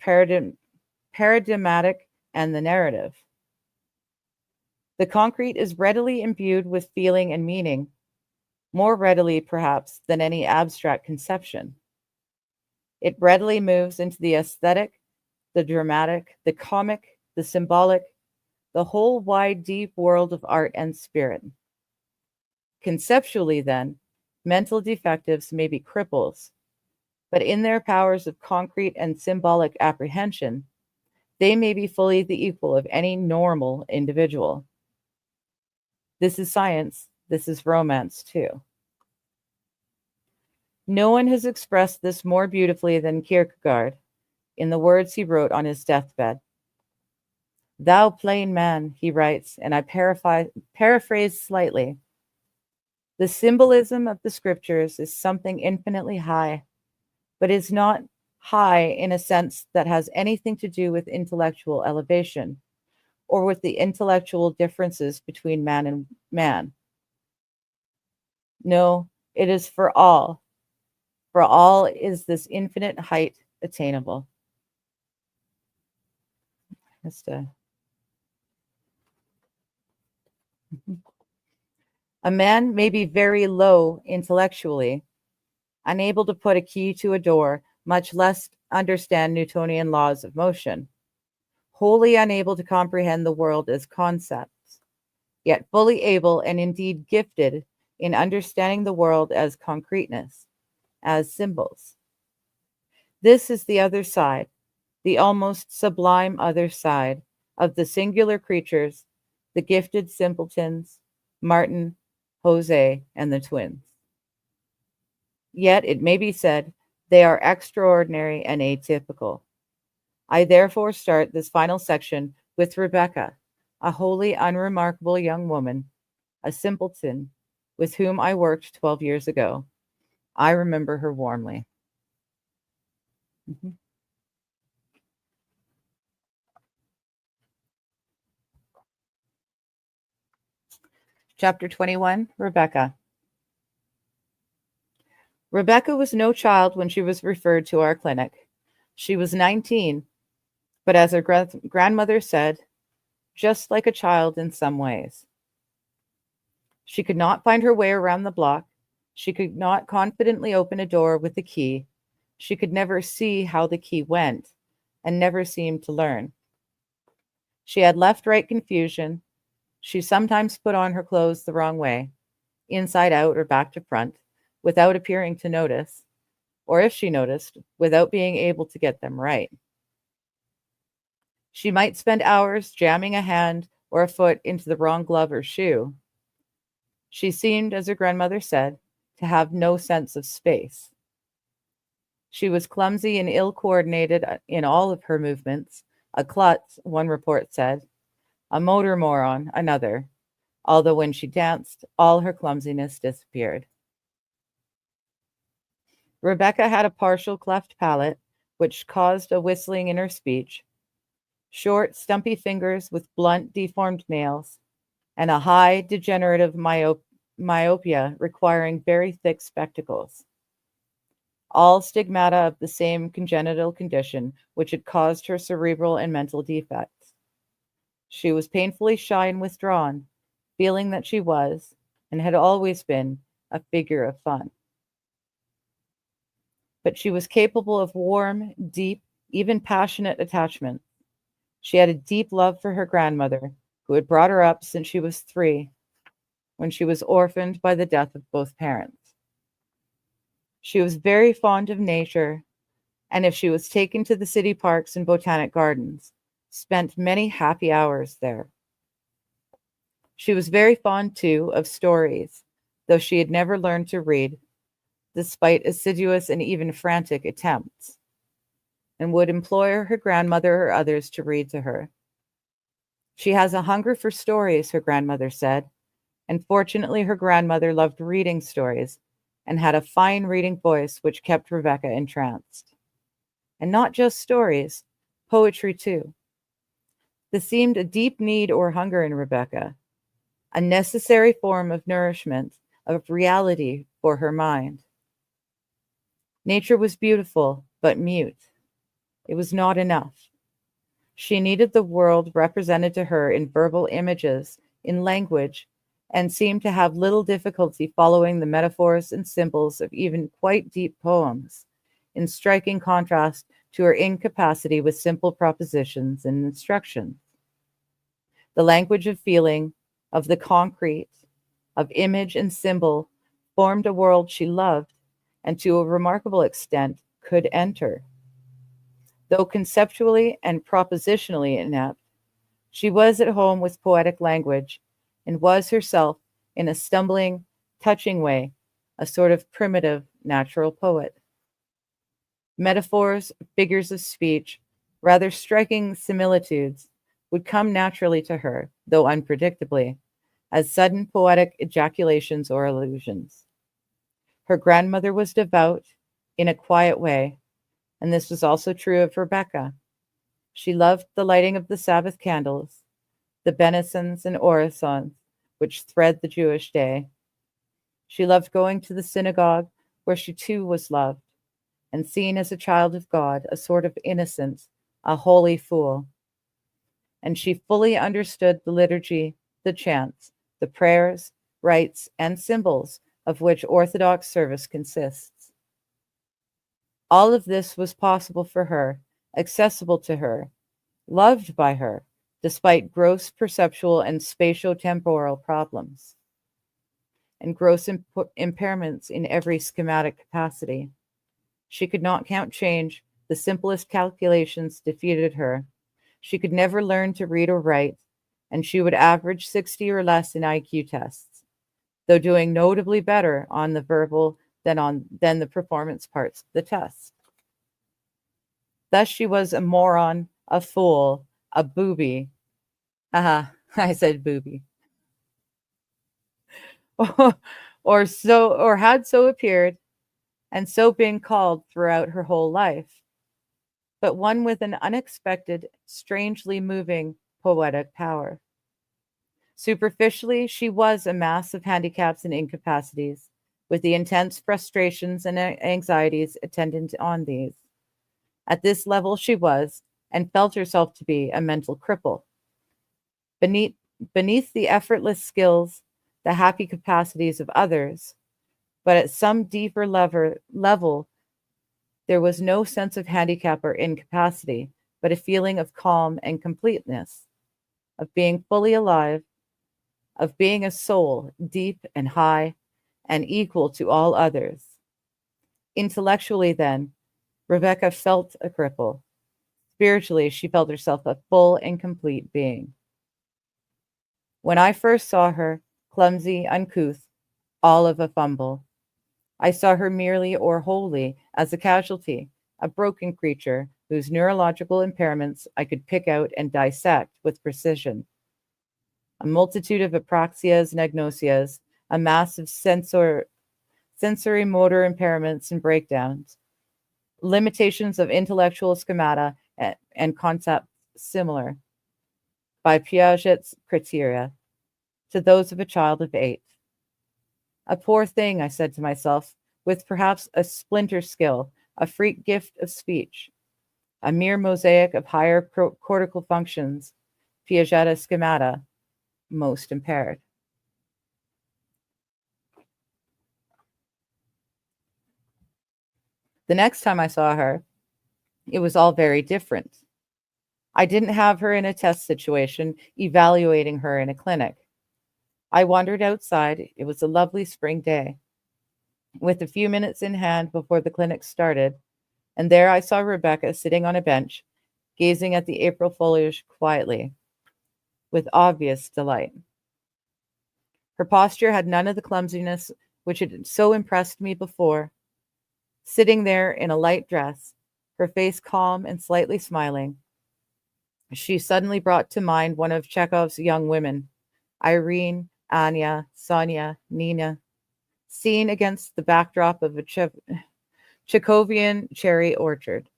paradigmatic and the narrative. The concrete is readily imbued with feeling and meaning, more readily perhaps than any abstract conception. It readily moves into the aesthetic, the dramatic, the comic, the symbolic, the whole wide, deep world of art and spirit. Conceptually, then, mental defectives may be cripples, but in their powers of concrete and symbolic apprehension, they may be fully the equal of any normal individual. This is science, this is romance too. No one has expressed this more beautifully than Kierkegaard in the words he wrote on his deathbed. Thou plain man, he writes, and I paraphrase slightly, the symbolism of the scriptures is something infinitely high, but is not high in a sense that has anything to do with intellectual elevation or with the intellectual differences between man and man. No, it is for all. For all is this infinite height attainable. A man may be very low intellectually, unable to put a key to a door, much less understand Newtonian laws of motion, wholly unable to comprehend the world as concepts, yet fully able and indeed gifted in understanding the world as concreteness, as symbols. This is the other side, the almost sublime other side of the singular creatures, the gifted simpletons, Martin, Jose, and the twins. Yet it may be said they are extraordinary and atypical. I therefore start this final section with Rebecca, a wholly unremarkable young woman, a simpleton, with whom I worked 12 years ago. I remember her warmly. Chapter 21, Rebecca. Rebecca was no child when she was referred to our clinic. She was 19, but as her grandmother said, just like a child in some ways. She could not find her way around the block. She could not confidently open a door with the key. She could never see how the key went and never seemed to learn. She had left-right confusion. She sometimes put on her clothes the wrong way, inside out or back to front, without appearing to notice, or if she noticed, without being able to get them right. She might spend hours jamming a hand or a foot into the wrong glove or shoe, She seemed, as her grandmother said, to have no sense of space. She was clumsy and ill coordinated in all of her movements, a klutz, one report said, a motor moron, another, although when she danced, all her clumsiness disappeared. Rebecca had a partial cleft palate, which caused a whistling in her speech, short, stumpy fingers with blunt, deformed nails, and a high, degenerative myopia requiring very thick spectacles. All stigmata of the same congenital condition which had caused her cerebral and mental defects. She was painfully shy and withdrawn, feeling that she was, and had always been, a figure of fun. But she was capable of warm, deep, even passionate attachment. She had a deep love for her grandmother, who had brought her up since she was 3, when she was orphaned by the death of both parents. She was very fond of nature, and if she was taken to the city parks and botanic gardens, spent many happy hours there. She was very fond, too, of stories, though she had never learned to read, despite assiduous and even frantic attempts, and would implore her grandmother or others to read to her. She has a hunger for stories, her grandmother said, and fortunately her grandmother loved reading stories and had a fine reading voice which kept Rebecca entranced. And not just stories, poetry too. There seemed a deep need or hunger in Rebecca, a necessary form of nourishment, of reality for her mind. Nature was beautiful, but mute. It was not enough. She needed the world represented to her in verbal images, in language, and seemed to have little difficulty following the metaphors and symbols of even quite deep poems, in striking contrast to her incapacity with simple propositions and instructions. The language of feeling, of the concrete, of image and symbol, formed a world she loved and to a remarkable extent could enter. Though conceptually and propositionally inept, she was at home with poetic language and was herself, in a stumbling, touching way, a sort of primitive natural poet. Metaphors, figures of speech, rather striking similitudes, would come naturally to her, though unpredictably, as sudden poetic ejaculations or allusions. Her grandmother was devout, in a quiet way, and this was also true of Rebecca. She loved the lighting of the Sabbath candles, the benisons and orisons which thread the Jewish day. She loved going to the synagogue, where she too was loved, and seen as a child of God, a sort of innocent, a holy fool. And she fully understood the liturgy, the chants, the prayers, rites, and symbols of which Orthodox service consists. All of this was possible for her, accessible to her, loved by her, despite gross perceptual and spatio-temporal problems, and gross impairments in every schematic capacity. She could not count change. The simplest calculations defeated her. She could never learn to read or write, and she would average 60 or less in IQ tests, though doing notably better on the verbal than the performance parts of the test. Thus she was a moron, a fool, a booby. I said booby. or had so appeared, and so been called throughout her whole life, but one with an unexpected, strangely moving poetic power. Superficially, she was a mass of handicaps and incapacities, with the intense frustrations and anxieties attendant on these. At this level she was, and felt herself to be, a mental cripple. Beneath the effortless skills, the happy capacities of others, but at some deeper level, there was no sense of handicap or incapacity, but a feeling of calm and completeness, of being fully alive, of being a soul, deep and high, and equal to all others. Intellectually, then, Rebecca felt a cripple. Spiritually, she felt herself a full and complete being. When I first saw her, clumsy, uncouth, all of a fumble. I saw her merely or wholly as a casualty, a broken creature whose neurological impairments I could pick out and dissect with precision. A multitude of apraxias and agnosias, a mass of sensory motor impairments and breakdowns, limitations of intellectual schemata and concepts similar, by Piaget's criteria, to those of a child of 8. A poor thing, I said to myself, with perhaps a splinter skill, a freak gift of speech, a mere mosaic of higher cortical functions, Piaget schemata, most impaired. The next time I saw her, it was all very different. I didn't have her in a test situation, evaluating her in a clinic. I wandered outside. It was a lovely spring day, with a few minutes in hand before the clinic started, and there I saw Rebecca sitting on a bench, gazing at the April foliage quietly, with obvious delight. Her posture had none of the clumsiness which had so impressed me before. Sitting there in a light dress, her face calm and slightly smiling, she suddenly brought to mind one of Chekhov's young women, Irene, Anya, Sonia, Nina, seen against the backdrop of a Chekhovian cherry orchard.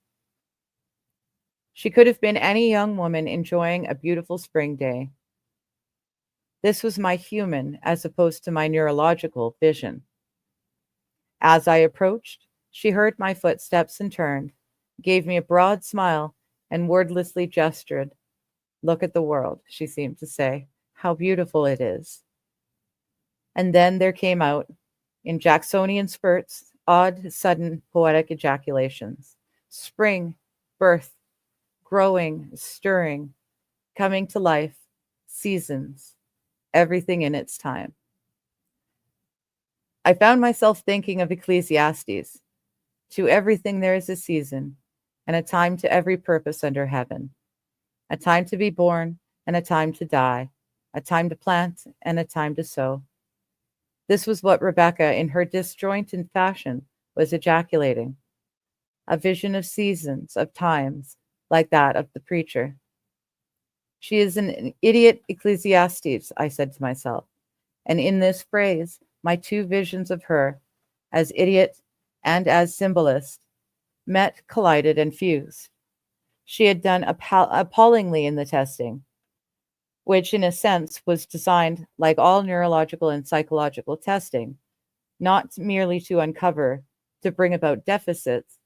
She could have been any young woman enjoying a beautiful spring day. This was my human, as opposed to my neurological, vision. As I approached, she heard my footsteps and turned, gave me a broad smile, and wordlessly gestured. "Look at the world," she seemed to say. "How beautiful it is." And then there came out, in Jacksonian spurts, odd, sudden, poetic ejaculations. Spring, birth, growing, stirring, coming to life, seasons, everything in its time. I found myself thinking of Ecclesiastes. To everything there is a season, and a time to every purpose under heaven. A time to be born, and a time to die. A time to plant, and a time to sow. This was what Rebecca, in her disjointed fashion, was ejaculating. A vision of seasons, of times, like that of the preacher. She is an idiot Ecclesiastes, I said to myself, and in this phrase, my two visions of her, as idiot and as symbolist, met, collided, and fused. She had done appallingly in the testing, which in a sense was designed, like all neurological and psychological testing, not merely to uncover, to bring about deficits,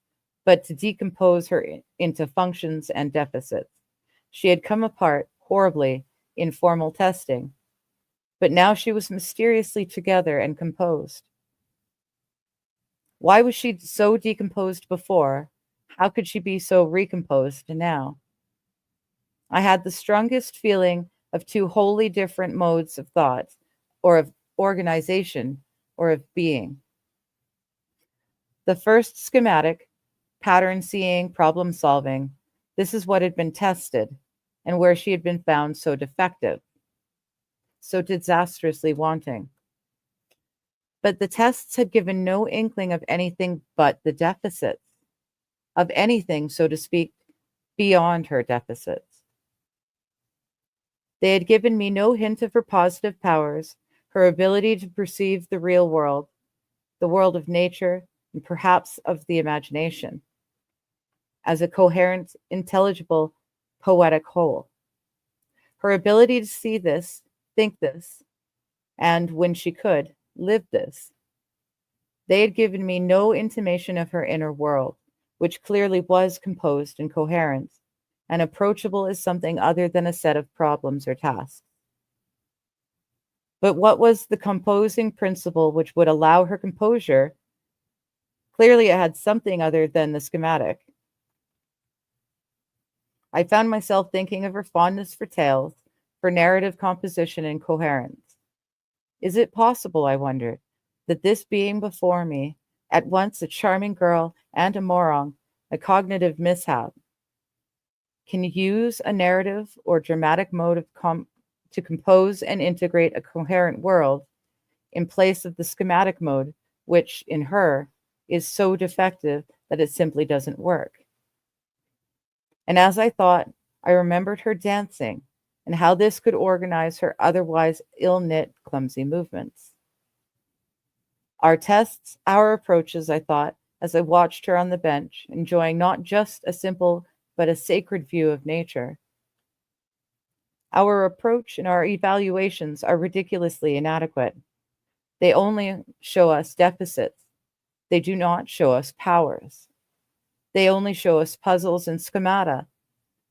but to decompose her into functions and deficits. She had come apart horribly in formal testing, but now she was mysteriously together and composed. Why was she so decomposed before? How could she be so recomposed now? I had the strongest feeling of two wholly different modes of thought, or of organization, or of being. The first schematic, pattern seeing, problem solving, this is what had been tested, and where she had been found so defective, so disastrously wanting. But the tests had given no inkling of anything but the deficits, of anything, so to speak, beyond her deficits. They had given me no hint of her positive powers, her ability to perceive the real world, the world of nature, and perhaps of the imagination, as a coherent, intelligible, poetic whole. Her ability to see this, think this, and, when she could, live this. They had given me no intimation of her inner world, which clearly was composed and coherent, and approachable as something other than a set of problems or tasks. But what was the composing principle which would allow her composure? Clearly it had something other than the schematic. I found myself thinking of her fondness for tales, for narrative composition and coherence. Is it possible, I wondered, that this being before me, at once a charming girl and a moron, a cognitive mishap, can use a narrative or dramatic mode of to compose and integrate a coherent world in place of the schematic mode, which in her is so defective that it simply doesn't work. And as I thought, I remembered her dancing and how this could organize her otherwise ill-knit, clumsy movements. Our tests, our approaches, I thought, as I watched her on the bench, enjoying not just a simple but a sacred view of nature. Our approach and our evaluations are ridiculously inadequate. They only show us deficits. They do not show us powers. They only show us puzzles and schemata.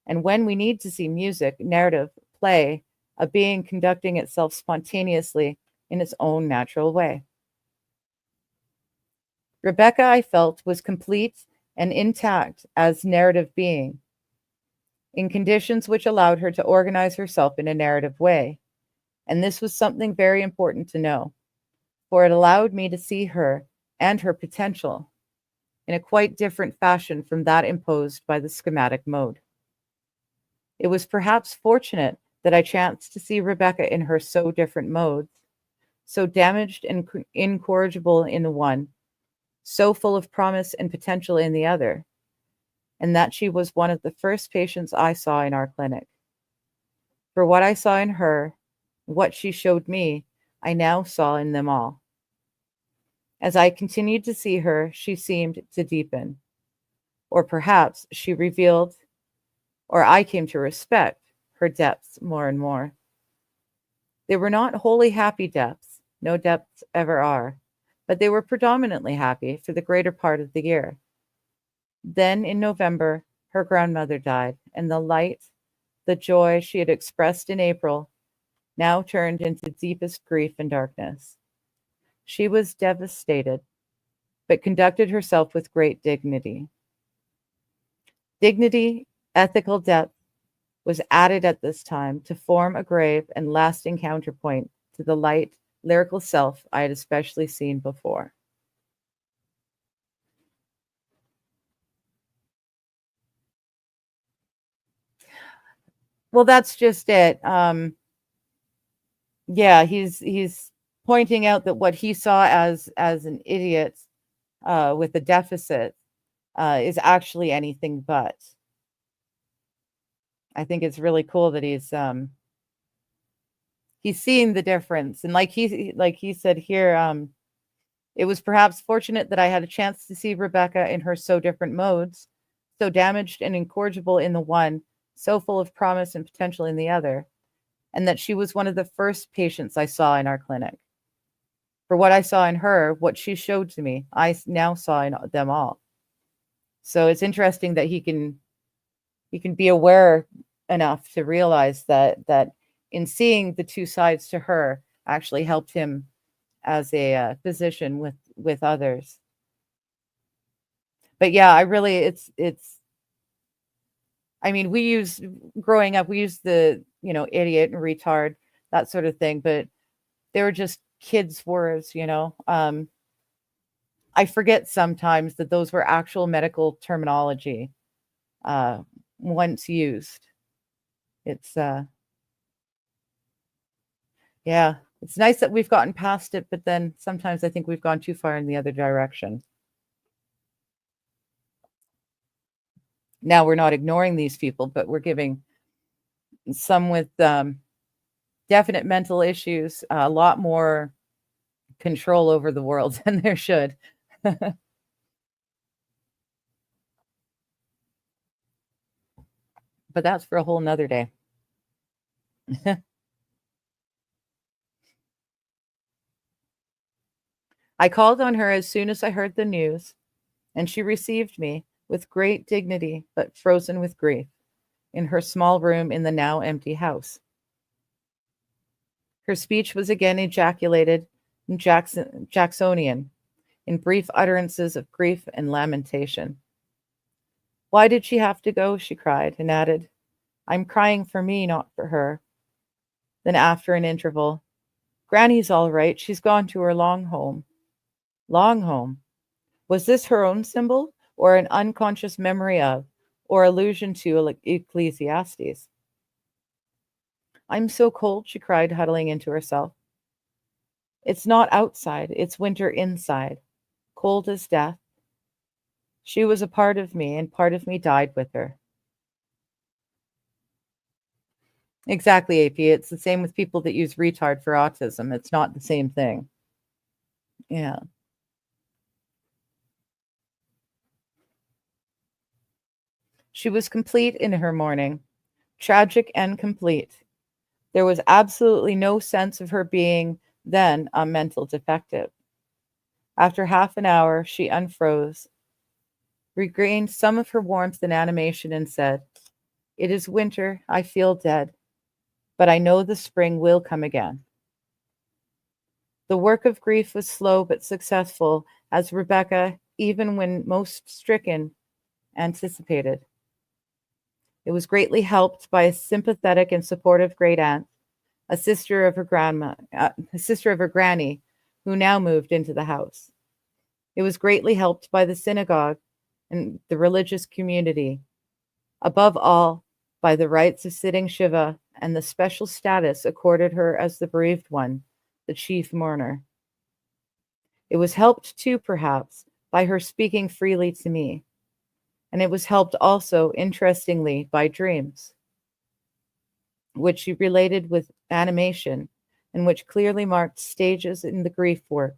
And when we need to see music, narrative, play, a being conducting itself spontaneously in its own natural way. Rebecca, I felt, was complete and intact as narrative being, in conditions which allowed her to organize herself in a narrative way. And this was something very important to know, for it allowed me to see her and her potential in a quite different fashion from that imposed by the schematic mode. It was perhaps fortunate that I chanced to see Rebecca in her so different modes, so damaged and incorrigible in the one, so full of promise and potential in the other, and that she was one of the first patients I saw in our clinic. For what I saw in her, what she showed me, I now saw in them all. As I continued to see her, she seemed to deepen, or perhaps she revealed, or I came to respect her depths more and more. They were not wholly happy depths, no depths ever are, but they were predominantly happy for the greater part of the year. Then in November, her grandmother died, and the light, the joy she had expressed in April, now turned into deepest grief and darkness. She was devastated, but conducted herself with great dignity. Dignity, ethical depth, was added at this time to form a grave and lasting counterpoint to the light, lyrical self I had especially seen before. Well, that's just it. Yeah, he's pointing out that what he saw as an idiot with a deficit is actually anything but. I think it's really cool that he's seeing the difference, and like he said here, it was perhaps fortunate that I had a chance to see Rebecca in her so different modes, so damaged and incorrigible in the one, so full of promise and potential in the other, and that she was one of the first patients I saw in our clinic. For what I saw in her, what she showed to me, I now saw in them all. So it's interesting that he can be aware enough to realize that in seeing the two sides to her actually helped him as a physician with others. But yeah, I really, it's, I mean, growing up, we used the, idiot and retard, that sort of thing, but they were just kids' words, I forget sometimes that those were actual medical terminology once used. It's, yeah, it's nice that we've gotten past it, but then sometimes I think we've gone too far in the other direction. Now we're not ignoring these people, but we're giving some with definite mental issues a lot more control over the world than there should. But that's for a whole nother day. I called on her as soon as I heard the news, and she received me with great dignity, but frozen with grief, in her small room in the now empty house. Her speech was again ejaculated in Jacksonian, in brief utterances of grief and lamentation. Why did she have to go? She cried, and added, I'm crying for me, not for her. Then after an interval, Granny's all right. She's gone to her long home. Long home. Was this her own symbol, or an unconscious memory of, or allusion to Ecclesiastes? I'm so cold, she cried, huddling into herself. It's not outside, it's winter inside, cold as death. She was a part of me, and part of me died with her. Exactly, AP. It's the same with people that use retard for autism. It's not the same thing. Yeah. She was complete in her mourning, tragic and complete. There was absolutely no sense of her being then a mental defective. After half an hour, she unfroze, regained some of her warmth and animation, and said, "It is winter. I feel dead, but I know the spring will come again." The work of grief was slow but successful, as Rebecca, even when most stricken, anticipated. It was greatly helped by a sympathetic and supportive great aunt, a sister of her granny, who now moved into the house. It was greatly helped by the synagogue and the religious community, above all, by the rites of sitting Shiva and the special status accorded her as the bereaved one, the chief mourner. It was helped too, perhaps, by her speaking freely to me, and it was helped also, interestingly, by dreams, which she related with animation and which clearly marked stages in the grief work.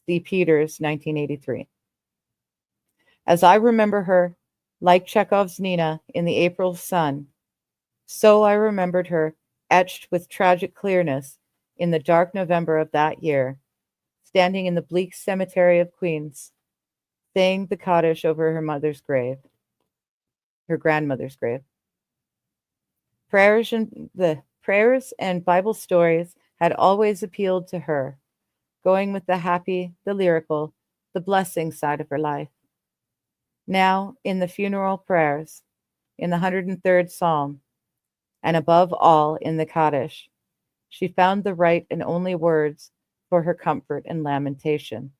See Peters, 1983. As I remember her, like Chekhov's Nina in the April sun, so I remembered her, etched with tragic clearness in the dark November of that year, standing in the bleak cemetery of Queens, saying the Kaddish over her mother's grave, her grandmother's grave. Prayers and Bible stories had always appealed to her, going with the happy, the lyrical, the blessing side of her life. Now, in the funeral prayers, in the 103rd Psalm, and above all in the Kaddish, she found the right and only words for her comfort and lamentation.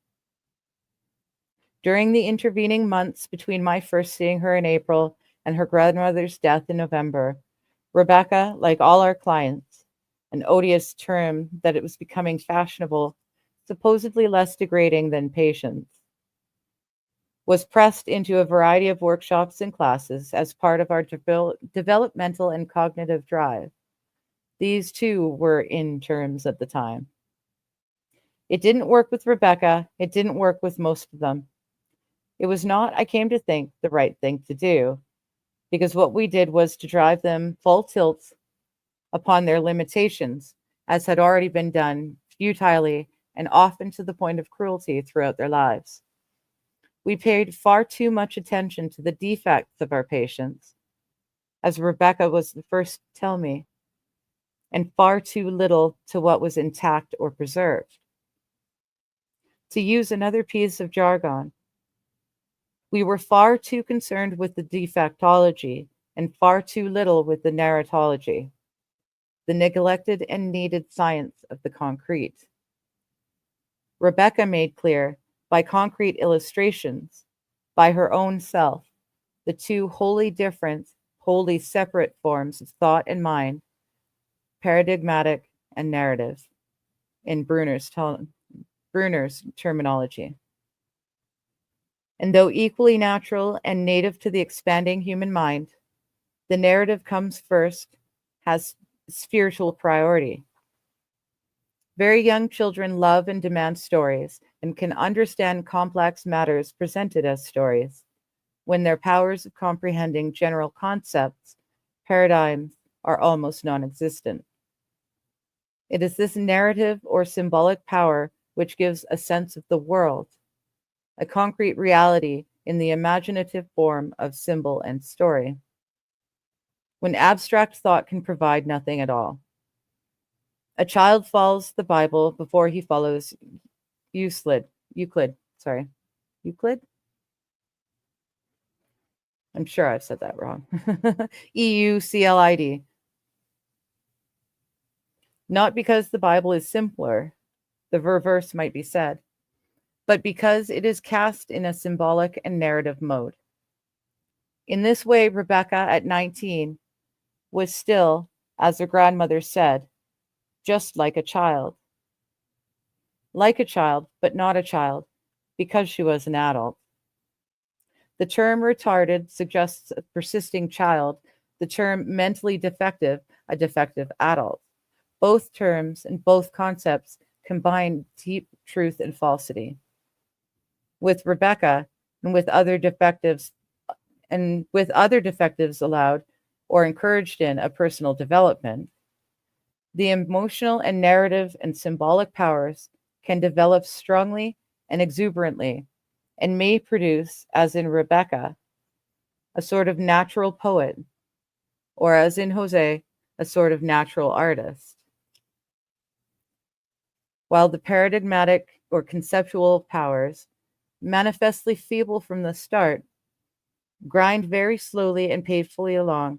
During the intervening months between my first seeing her in April and her grandmother's death in November, Rebecca, like all our clients, an odious term that it was becoming fashionable, supposedly less degrading than patience, was pressed into a variety of workshops and classes as part of our developmental and cognitive drive. These too were in terms at the time. It didn't work with Rebecca. It didn't work with most of them. It was not, I came to think, the right thing to do, because what we did was to drive them full tilt upon their limitations, as had already been done futilely and often to the point of cruelty throughout their lives. We paid far too much attention to the defects of our patients, as Rebecca was the first to tell me, and far too little to what was intact or preserved. To use another piece of jargon, we were far too concerned with the defectology and far too little with the narratology, the neglected and needed science of the concrete. Rebecca made clear, by concrete illustrations, by her own self, the two wholly different, wholly separate forms of thought and mind, paradigmatic and narrative, in Bruner's terminology. And though equally natural and native to the expanding human mind, the narrative comes first, has spiritual priority. Very young children love and demand stories and can understand complex matters presented as stories, when their powers of comprehending general concepts, paradigms, are almost non-existent. It is this narrative or symbolic power which gives a sense of the world, a concrete reality in the imaginative form of symbol and story, when abstract thought can provide nothing at all. A child follows the Bible before he follows Euclid. I'm sure I've said that wrong. Euclid. Not because the Bible is simpler, the reverse might be said, but because it is cast in a symbolic and narrative mode. In this way, Rebecca, at 19, was still, as her grandmother said, just like a child. Like a child, but not a child, because she was an adult. The term retarded suggests a persisting child, the term mentally defective, a defective adult. Both terms and both concepts combine deep truth and falsity. With Rebecca and with other defectives allowed or encouraged in a personal development, the emotional and narrative and symbolic powers can develop strongly and exuberantly and may produce, as in Rebecca, a sort of natural poet, or as in Jose, a sort of natural artist. While the paradigmatic or conceptual powers, manifestly feeble from the start, grind very slowly and painfully along,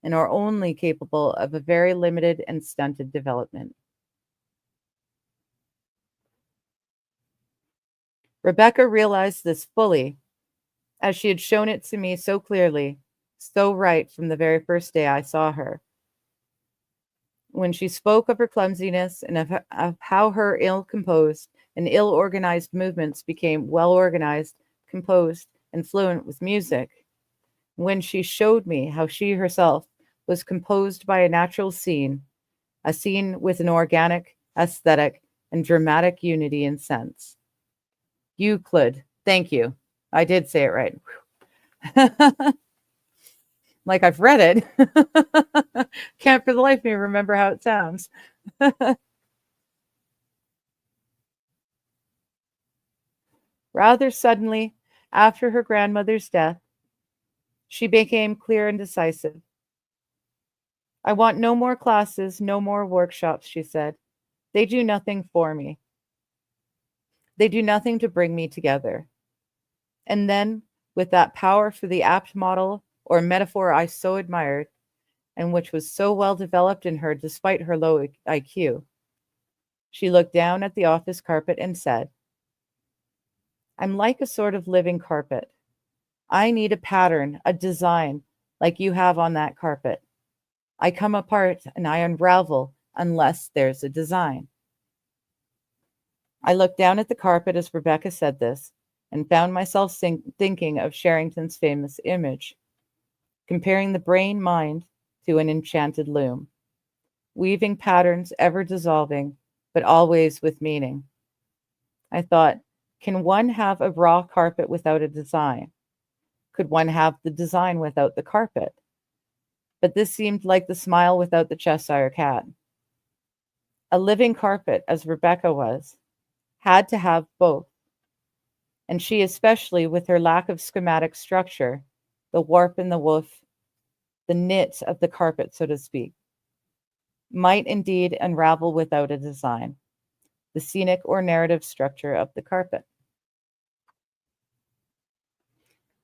and are only capable of a very limited and stunted development. Rebecca realized this fully, as she had shown it to me so clearly, so right from the very first day I saw her. When she spoke of her clumsiness and of how her ill-composed and ill-organized movements became well-organized, composed, and fluent with music, when she showed me how she herself was composed by a natural scene, a scene with an organic, aesthetic, and dramatic unity and sense. Euclid, thank you. I did say it right. Like I've read it. Can't for the life of me remember how it sounds. Rather suddenly, after her grandmother's death, she became clear and decisive. I want no more classes, no more workshops, she said. They do nothing for me. They do nothing to bring me together. And then, with that power for the apt model or metaphor I so admired, and which was so well developed in her despite her low IQ, she looked down at the office carpet and said, I'm like a sort of living carpet. I need a pattern, a design, like you have on that carpet. I come apart and I unravel unless there's a design. I looked down at the carpet as Rebecca said this and found myself thinking of Sherrington's famous image, comparing the brain-mind to an enchanted loom, weaving patterns ever dissolving, but always with meaning. I thought, can one have a raw carpet without a design? Could one have the design without the carpet? But this seemed like the smile without the Cheshire cat. A living carpet, as Rebecca was, had to have both. And she especially, with her lack of schematic structure, the warp and the woof, the knit of the carpet, so to speak, might indeed unravel without a design, the scenic or narrative structure of the carpet.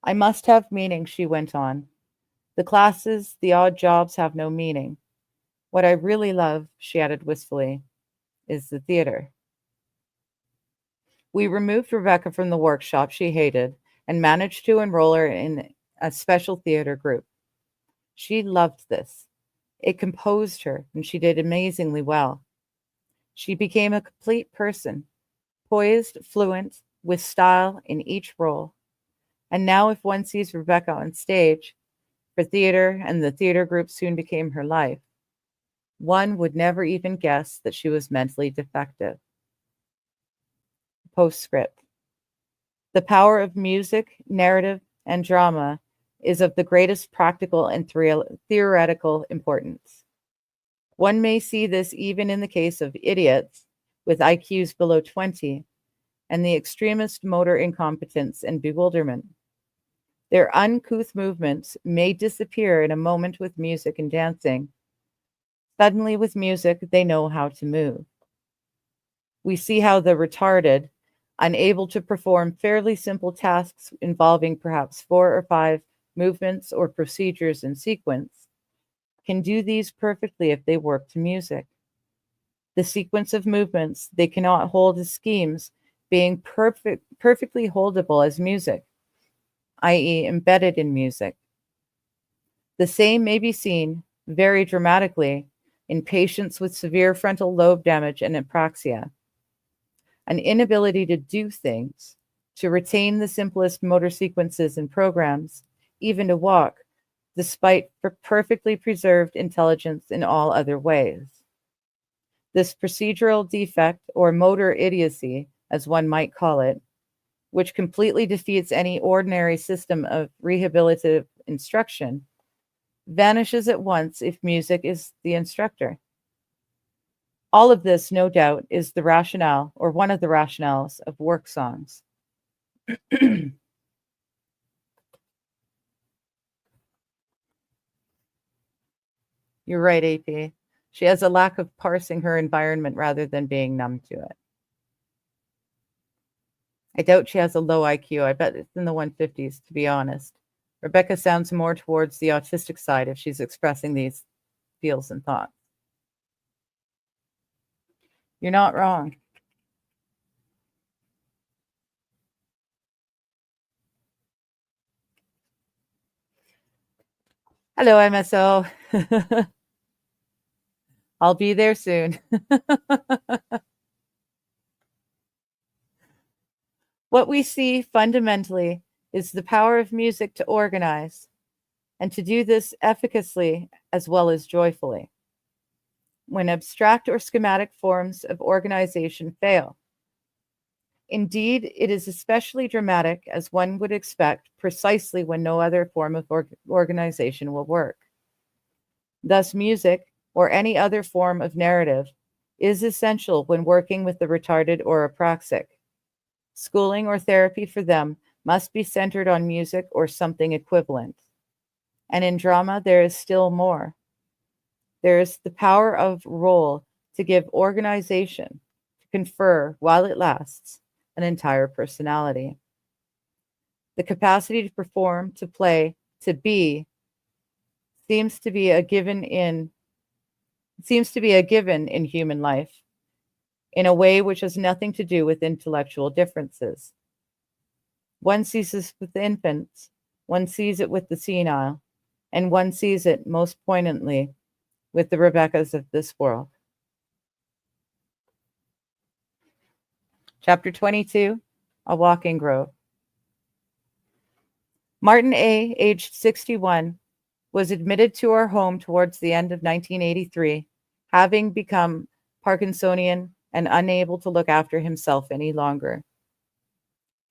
I must have meaning, she went on. The classes, the odd jobs have no meaning. What I really love, she added wistfully, is the theater. We removed Rebecca from the workshop she hated and managed to enroll her in a special theater group. She loved this. It composed her, and she did amazingly well. She became a complete person, poised, fluent, with style in each role. And now if one sees Rebecca on stage, for theater, and the theater group soon became her life, one would never even guess that she was mentally defective. Postscript. The power of music, narrative, and drama is of the greatest practical and theoretical importance. One may see this even in the case of idiots with IQs below 20 and the extremist motor incompetence and bewilderment. Their uncouth movements may disappear in a moment with music and dancing. Suddenly with music, they know how to move. We see how the retarded, unable to perform fairly simple tasks involving perhaps 4 or 5 movements or procedures in sequence, can do these perfectly if they work to music. The sequence of movements they cannot hold as schemes being perfectly holdable as music, i.e. embedded in music. The same may be seen very dramatically in patients with severe frontal lobe damage and apraxia. An inability to do things, to retain the simplest motor sequences and programs, even to walk, despite perfectly preserved intelligence in all other ways. This procedural defect, or motor idiocy, as one might call it, which completely defeats any ordinary system of rehabilitative instruction, vanishes at once if music is the instructor. All of this, no doubt, is the rationale, or one of the rationales, of work songs. You're right, AP. She has a lack of parsing her environment rather than being numb to it. I doubt she has a low IQ. I bet it's in the 150s, to be honest. Rebecca sounds more towards the autistic side if she's expressing these feels and thoughts. You're not wrong. Hello, MSO. I'll be there soon. What we see fundamentally is the power of music to organize, and to do this efficaciously as well as joyfully. When abstract or schematic forms of organization fail. Indeed, it is especially dramatic, as one would expect, precisely when no other form of organization will work. Thus, music, or any other form of narrative, is essential when working with the retarded or apraxic. Schooling or therapy for them must be centered on music or something equivalent. And in drama, there is still more. There is the power of role to give organization, to confer, while it lasts, an entire personality. The capacity to perform, to play, to be, seems to be a given in human life, in a way which has nothing to do with intellectual differences. One sees this with the infants, one sees it with the senile, and one sees it most poignantly with the Rebeccas of this world. Chapter 22, A Walking Grove. Martin A., aged 61, was admitted to our home towards the end of 1983, having become Parkinsonian and unable to look after himself any longer.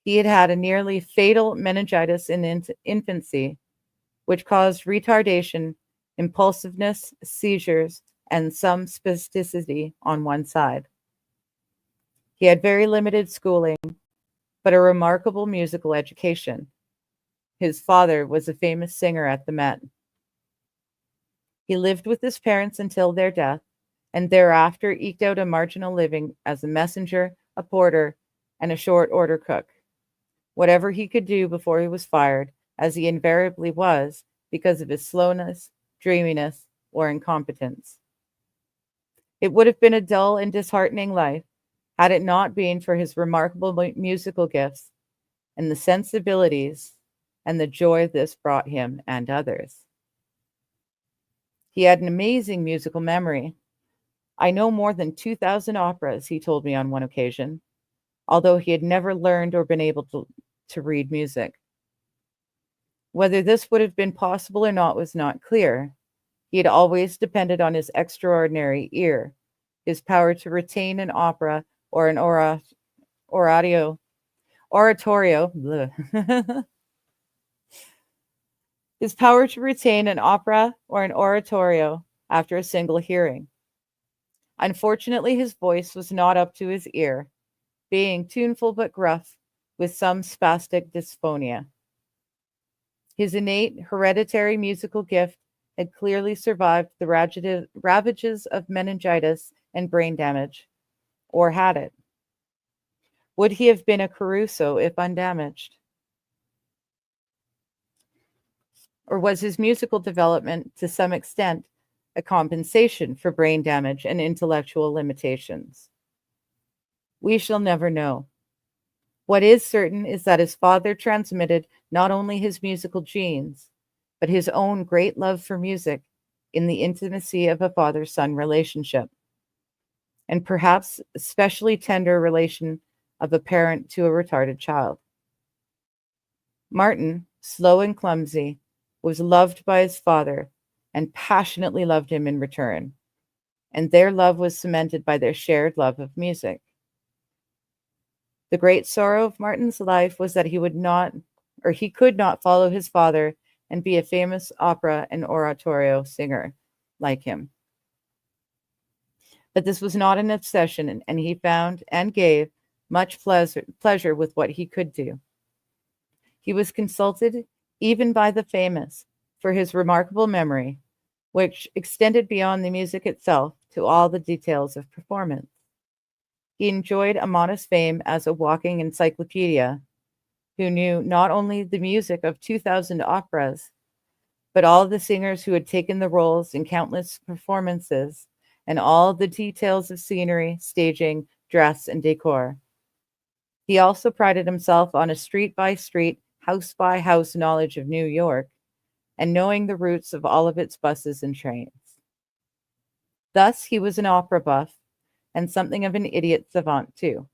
He had had a nearly fatal meningitis in infancy, which caused retardation, impulsiveness, seizures, and some spasticity on one side. He had very limited schooling, but a remarkable musical education. His father was a famous singer at the Met. He lived with his parents until their death, and thereafter eked out a marginal living as a messenger, a porter, and a short order cook. Whatever he could do before he was fired, as he invariably was, because of his slowness, dreaminess, or incompetence. It would have been a dull and disheartening life had it not been for his remarkable musical gifts and the sensibilities and the joy this brought him and others. He had an amazing musical memory. I know more than 2,000 operas, he told me on one occasion, although he had never learned or been able to read music. Whether this would have been possible or not was not clear. He had always depended on his extraordinary ear, his power to retain an opera or an oratorio, his power to retain an opera or an oratorio after a single hearing. Unfortunately, his voice was not up to his ear, being tuneful but gruff, with some spastic dysphonia. His innate hereditary musical gift had clearly survived the ravages of meningitis and brain damage, or had it? Would he have been a Caruso if undamaged? Or was his musical development, to some extent, a compensation for brain damage and intellectual limitations? We shall never know. What is certain is that his father transmitted not only his musical genes, but his own great love for music in the intimacy of a father-son relationship, and perhaps especially tender relation of a parent to a retarded child. Martin, slow and clumsy, was loved by his father and passionately loved him in return, and their love was cemented by their shared love of music. The great sorrow of Martin's life was that he could not follow his father and be a famous opera and oratorio singer like him. But this was not an obsession, and he found and gave much pleasure with what he could do. He was consulted even by the famous for his remarkable memory, which extended beyond the music itself to all the details of performance. He enjoyed a modest fame as a walking encyclopedia who knew not only the music of 2,000 operas, but all the singers who had taken the roles in countless performances and all the details of scenery, staging, dress, and decor. He also prided himself on a street-by-street, house-by-house knowledge of New York and knowing the routes of all of its buses and trains. Thus, he was an opera buff and something of an idiot savant, too.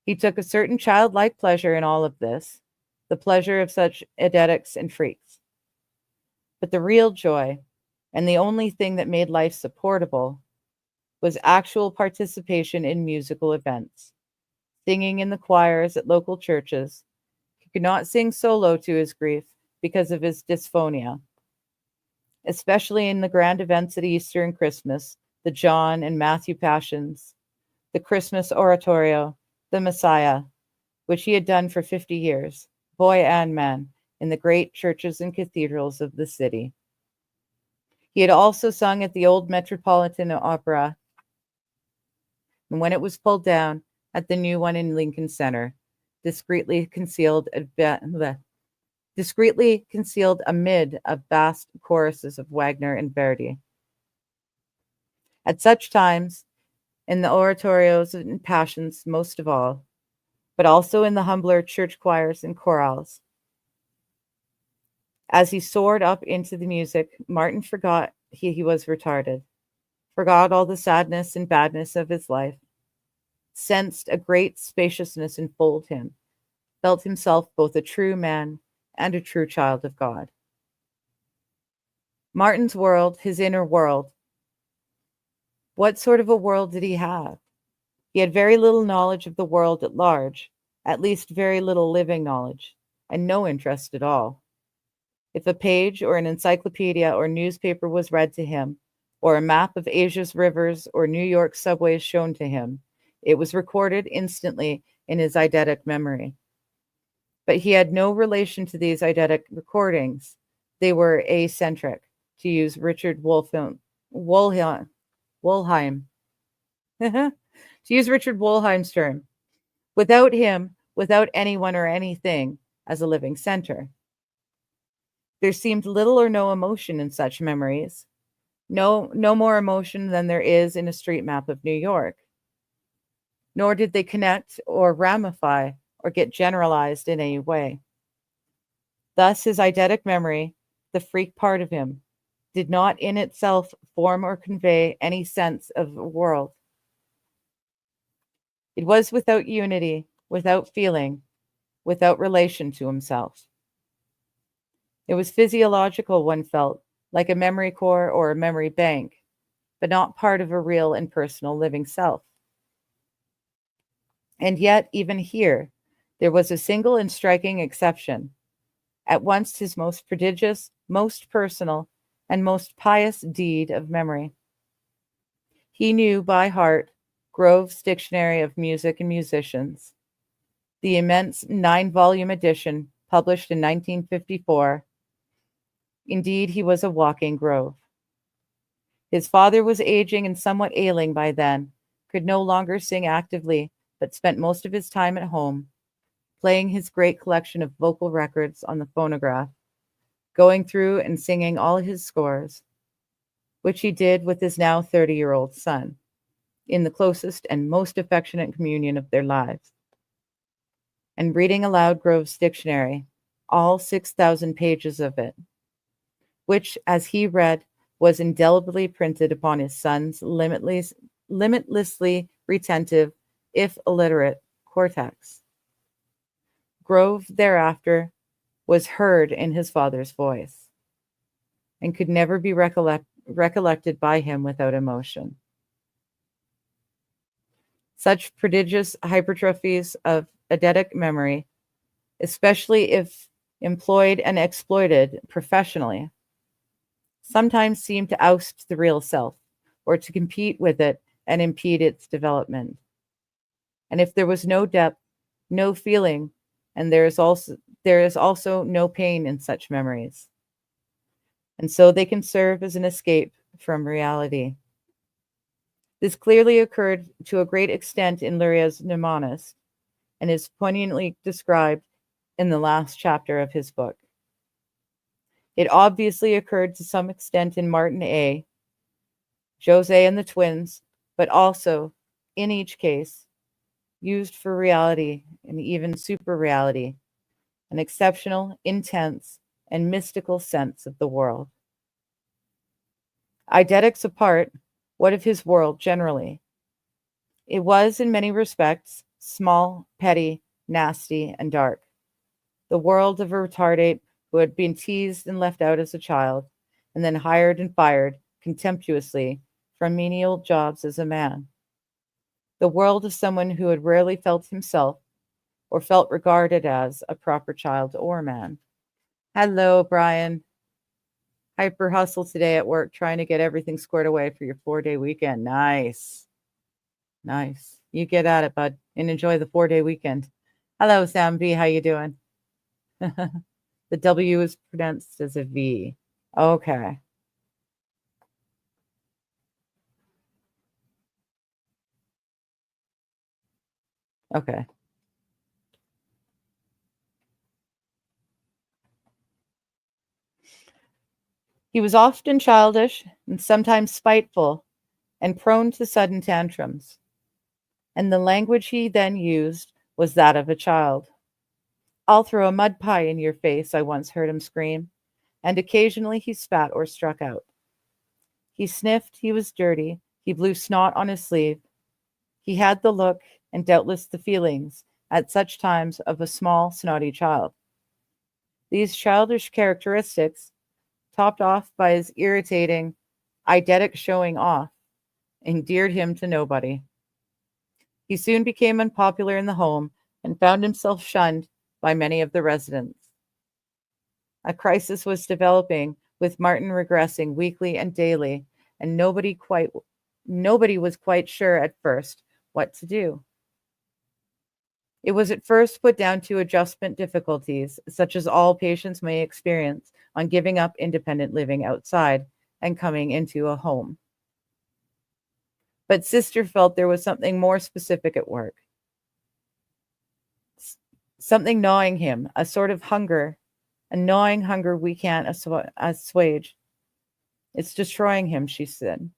He took a certain childlike pleasure in all of this, the pleasure of such eidetics and freaks. But the real joy, and the only thing that made life supportable, was actual participation in musical events, singing in the choirs at local churches. He could not sing solo to his grief because of his dysphonia, especially in the grand events at Easter and Christmas, the John and Matthew Passions, the Christmas Oratorio, the Messiah, which he had done for 50 years, boy and man, in the great churches and cathedrals of the city. He had also sung at the old Metropolitan Opera, and when it was pulled down, at the new one in Lincoln Center, discreetly concealed amid a vast choruses of Wagner and Verdi. At such times, in the oratorios and passions most of all, but also in the humbler church choirs and chorales. As he soared up into the music, Martin forgot he was retarded, forgot all the sadness and badness of his life, sensed a great spaciousness enfold him, felt himself both a true man and a true child of God. Martin's world, his inner world. What sort of a world did he have? He had very little knowledge of the world at large, at least very little living knowledge, and no interest at all. If a page or an encyclopedia or newspaper was read to him, or a map of Asia's rivers or New York subways shown to him, it was recorded instantly in his eidetic memory. But he had no relation to these eidetic recordings. They were acentric, to use Richard Wollheim. To use Richard Wollheim's term. Without him, without anyone or anything as a living center. There seemed little or no emotion in such memories. No more emotion than there is in a street map of New York. Nor did they connect or ramify or get generalized in any way. Thus, his eidetic memory, the freak part of him, did not in itself form or convey any sense of a world. It was without unity, without feeling, without relation to himself. It was physiological, one felt, like a memory core or a memory bank, but not part of a real and personal living self. And yet, even here, there was a single and striking exception, at once his most prodigious, most personal, and most pious deed of memory. He knew by heart Grove's Dictionary of Music and Musicians, the immense 9-volume edition published in 1954. Indeed, he was a walking Grove. His father was aging and somewhat ailing by then, could no longer sing actively, but spent most of his time at home, playing his great collection of vocal records on the phonograph, going through and singing all his scores, which he did with his now 30-year-old son, in the closest and most affectionate communion of their lives, and reading aloud Grove's dictionary, all 6,000 pages of it, which, as he read, was indelibly printed upon his son's limitlessly retentive, if illiterate, cortex. Grove thereafter was heard in his father's voice, and could never be recollected by him without emotion. Such prodigious hypertrophies of eidetic memory, especially if employed and exploited professionally, sometimes seem to oust the real self, or to compete with it and impede its development. And if there was no depth, no feeling, and there is also no pain in such memories, and so they can serve as an escape from reality. This clearly occurred to a great extent in Luria's mnemonist, and is poignantly described in the last chapter of his book. It obviously occurred to some extent in Martin A., Jose and the twins, but also, in each case, used for reality and even super reality, an exceptional, intense, and mystical sense of the world. Eidetics apart, what of his world generally? It was, in many respects, small, petty, nasty, and dark. The world of a retardate who had been teased and left out as a child, and then hired and fired contemptuously from menial jobs as a man. The world of someone who had rarely felt himself or felt regarded as a proper child or man. Hello, Brian. Hyper hustle today at work, trying to get everything squared away for your 4-day weekend. Nice. Nice. You get at it, bud, and enjoy the 4-day weekend. Hello, Sam B. How you doing? The W is pronounced as a V. Okay. Okay. He was often childish and sometimes spiteful and prone to sudden tantrums. And the language he then used was that of a child. "I'll throw a mud pie in your face," I once heard him scream, and occasionally he spat or struck out. He sniffed, he was dirty, he blew snot on his sleeve. He had the look, and doubtless the feelings, at such times of a small, snotty child. These childish characteristics, topped off by his irritating, eidetic showing off, endeared him to nobody. He soon became unpopular in the home and found himself shunned by many of the residents. A crisis was developing, with Martin regressing weekly and daily, and nobody was quite sure at first what to do. It was at first put down to adjustment difficulties, such as all patients may experience on giving up independent living outside and coming into a home. But Sister felt there was something more specific at work. Something gnawing him, a sort of hunger, a gnawing hunger we can't assuage. It's destroying him, she said.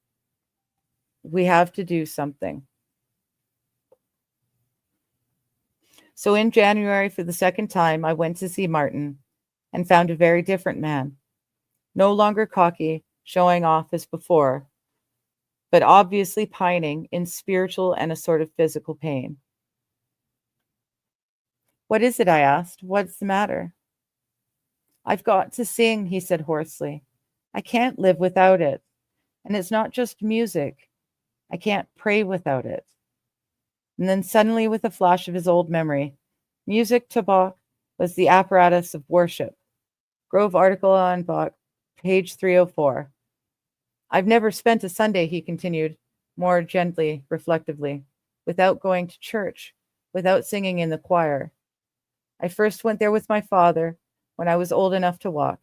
We have to do something. So in January, for the second time, I went to see Martin and found a very different man. No longer cocky, showing off as before, but obviously pining in spiritual and a sort of physical pain. "What is it?" I asked. "What's the matter?" "I've got to sing," he said hoarsely. "I can't live without it. And it's not just music. I can't pray without it." And then suddenly, with a flash of his old memory, music to Bach was the apparatus of worship. Grove article on Bach, page 304. "I've never spent a Sunday," he continued, more gently, reflectively, "without going to church, without singing in the choir. I first went there with my father when I was old enough to walk,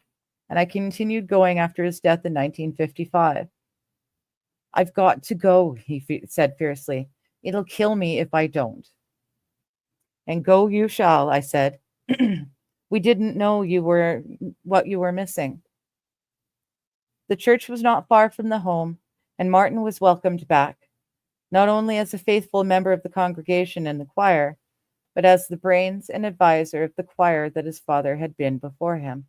and I continued going after his death in 1955. I've got to go," he said fiercely. "It'll kill me if I don't." "And go you shall," I said. "We didn't know what you were missing." The church was not far from the home, and Martin was welcomed back, not only as a faithful member of the congregation and the choir, but as the brains and advisor of the choir that his father had been before him.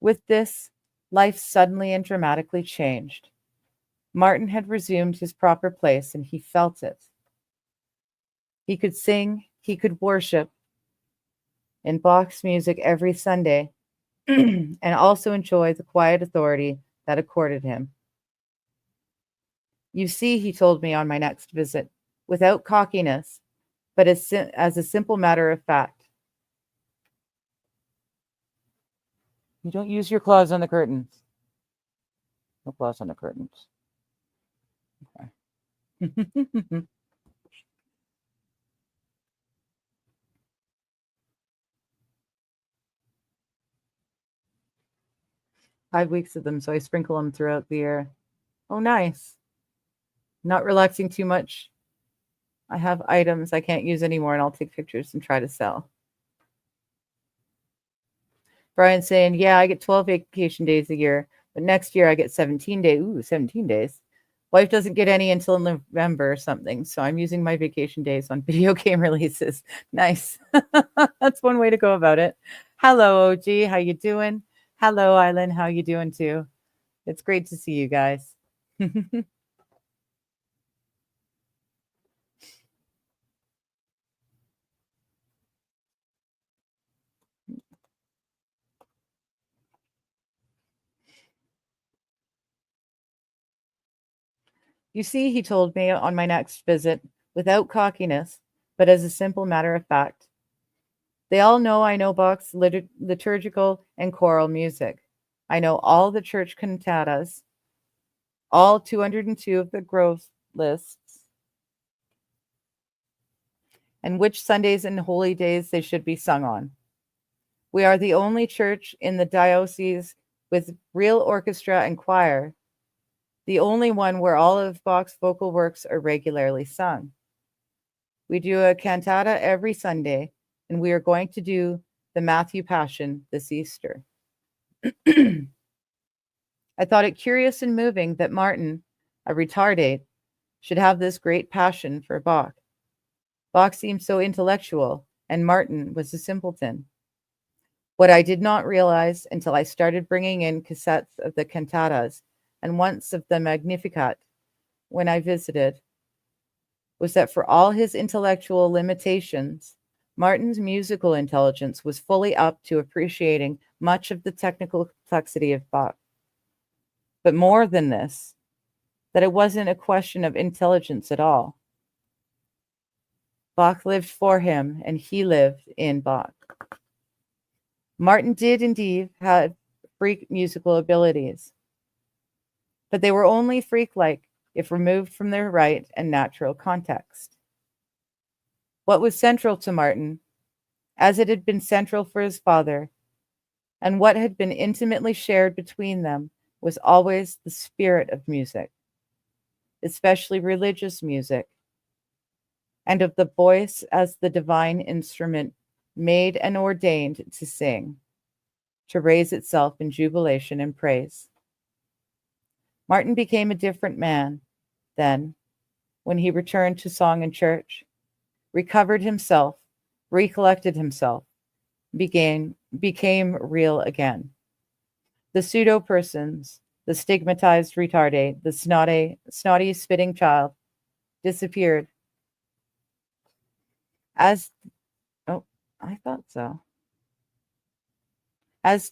With this, life suddenly and dramatically changed. Martin had resumed his proper place, and he felt it. He could sing, he could worship in Bach's music every Sunday, and also enjoy the quiet authority that accorded him. You see, he told me on my next visit, without cockiness, but as a simple matter of fact. You don't use your claws on the curtains. No claws on the curtains. Okay. 5 weeks of them, so I sprinkle them throughout the year. Oh, nice. Not relaxing too much. I have items I can't use anymore, and I'll take pictures and try to sell. Brian's saying, yeah, I get 12 vacation days a year, but next year I get 17 days. Ooh, 17 days. Wife doesn't get any until November or something, so I'm using my vacation days on video game releases. Nice. That's one way to go about it. Hello, OG. How you doing? Hello, Island. How you doing too? It's great to see you guys. You see, he told me on my next visit, without cockiness, but as a simple matter of fact. They all know I know Bach's liturgical and choral music. I know all the church cantatas, all 202 of the growth lists, and which Sundays and holy days they should be sung on. We are the only church in the diocese with real orchestra and choir, the only one where all of Bach's vocal works are regularly sung. We do a cantata every Sunday, and we are going to do the Matthew Passion this Easter. I thought it curious and moving that Martin, a retardate, should have this great passion for Bach. Bach seemed so intellectual, and Martin was a simpleton. What I did not realize until I started bringing in cassettes of the cantatas and once of the Magnificat when I visited, was that for all his intellectual limitations, Martin's musical intelligence was fully up to appreciating much of the technical complexity of Bach. But more than this, that it wasn't a question of intelligence at all. Bach lived for him, and he lived in Bach. Martin did indeed have freak musical abilities, but they were only freak-like if removed from their right and natural context. What was central to Martin, as it had been central for his father, and what had been intimately shared between them, was always the spirit of music, especially religious music, and of the voice as the divine instrument made and ordained to sing, to raise itself in jubilation and praise. Martin became a different man then, when he returned to song and church, recovered himself, recollected himself, became real again. The pseudo-persons, the stigmatized retardate, the snotty spitting child, disappeared. As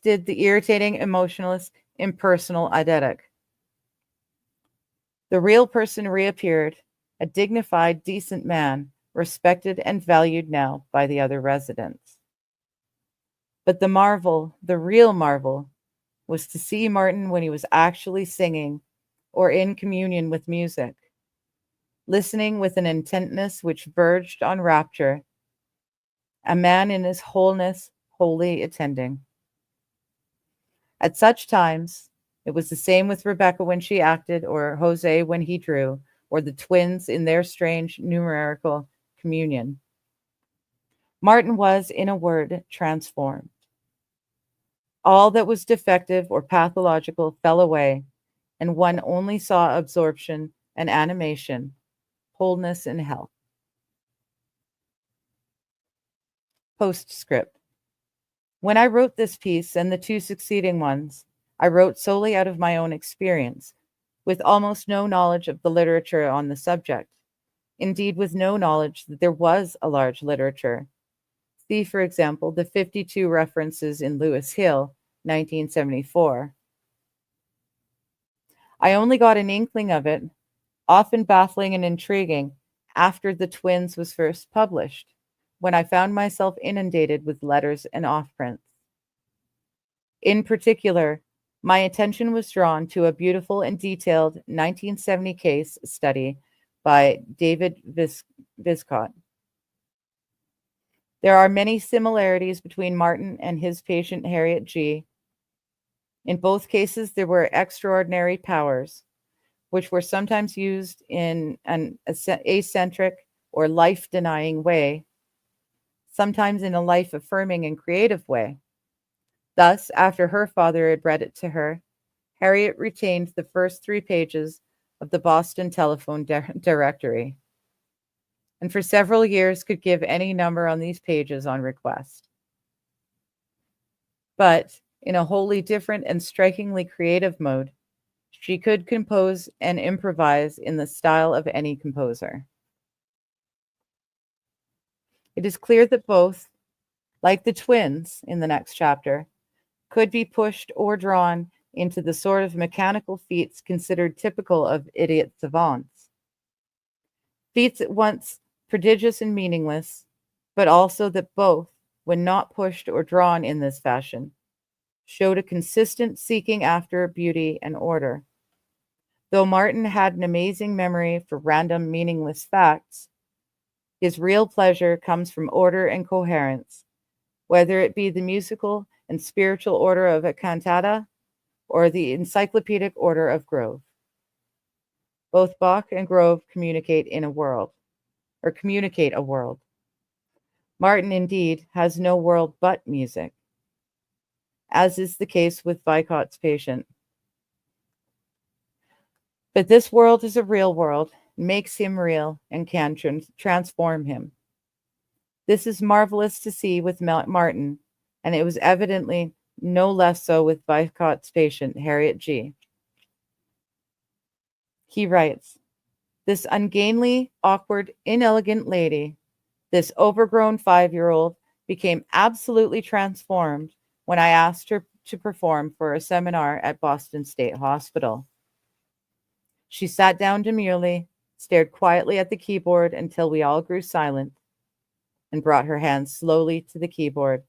did the irritating, emotionless, impersonal eidetic. The real person reappeared, a dignified, decent man, respected and valued now by the other residents. But the marvel, the real marvel, was to see Martin when he was actually singing or in communion with music, listening with an intentness which verged on rapture, a man in his wholeness, wholly attending. At such times, it was the same with Rebecca when she acted, or Jose when he drew, or the twins in their strange numerical communion. Martin was, in a word, transformed. All that was defective or pathological fell away, and one only saw absorption and animation, wholeness and health. Postscript. When I wrote this piece and the two succeeding ones, I wrote solely out of my own experience, with almost no knowledge of the literature on the subject, indeed with no knowledge that there was a large literature. See, for example, the 52 references in Lewis Hill, 1974. I only got an inkling of it, often baffling and intriguing, after The Twins was first published, when I found myself inundated with letters and offprints. In particular, my attention was drawn to a beautiful and detailed 1970 case study by David Viscott. There are many similarities between Martin and his patient Harriet G. In both cases, there were extraordinary powers, which were sometimes used in an eccentric or life-denying way, sometimes in a life-affirming and creative way. Thus, after her father had read it to her, Harriet retained the first 3 pages of the Boston telephone directory, and for several years could give any number on these pages on request. But in a wholly different and strikingly creative mode, she could compose and improvise in the style of any composer. It is clear that both, like the twins in the next chapter, could be pushed or drawn into the sort of mechanical feats considered typical of idiot savants. Feats at once prodigious and meaningless, but also that both, when not pushed or drawn in this fashion, showed a consistent seeking after beauty and order. Though Martin had an amazing memory for random, meaningless facts, his real pleasure comes from order and coherence, whether it be the musical and spiritual order of a cantata or the encyclopedic order of Grove. Both Bach and Grove communicate a world. Martin, indeed, has no world but music, as is the case with Viscott's patient. But this world is a real world, makes him real, and can transform him. This is marvelous to see with Martin, and it was evidently no less so with Viscott's patient, Harriet G. He writes, "This ungainly, awkward, inelegant lady, this overgrown 5-year-old, became absolutely transformed when I asked her to perform for a seminar at Boston State Hospital. She sat down demurely, stared quietly at the keyboard until we all grew silent, and brought her hands slowly to the keyboard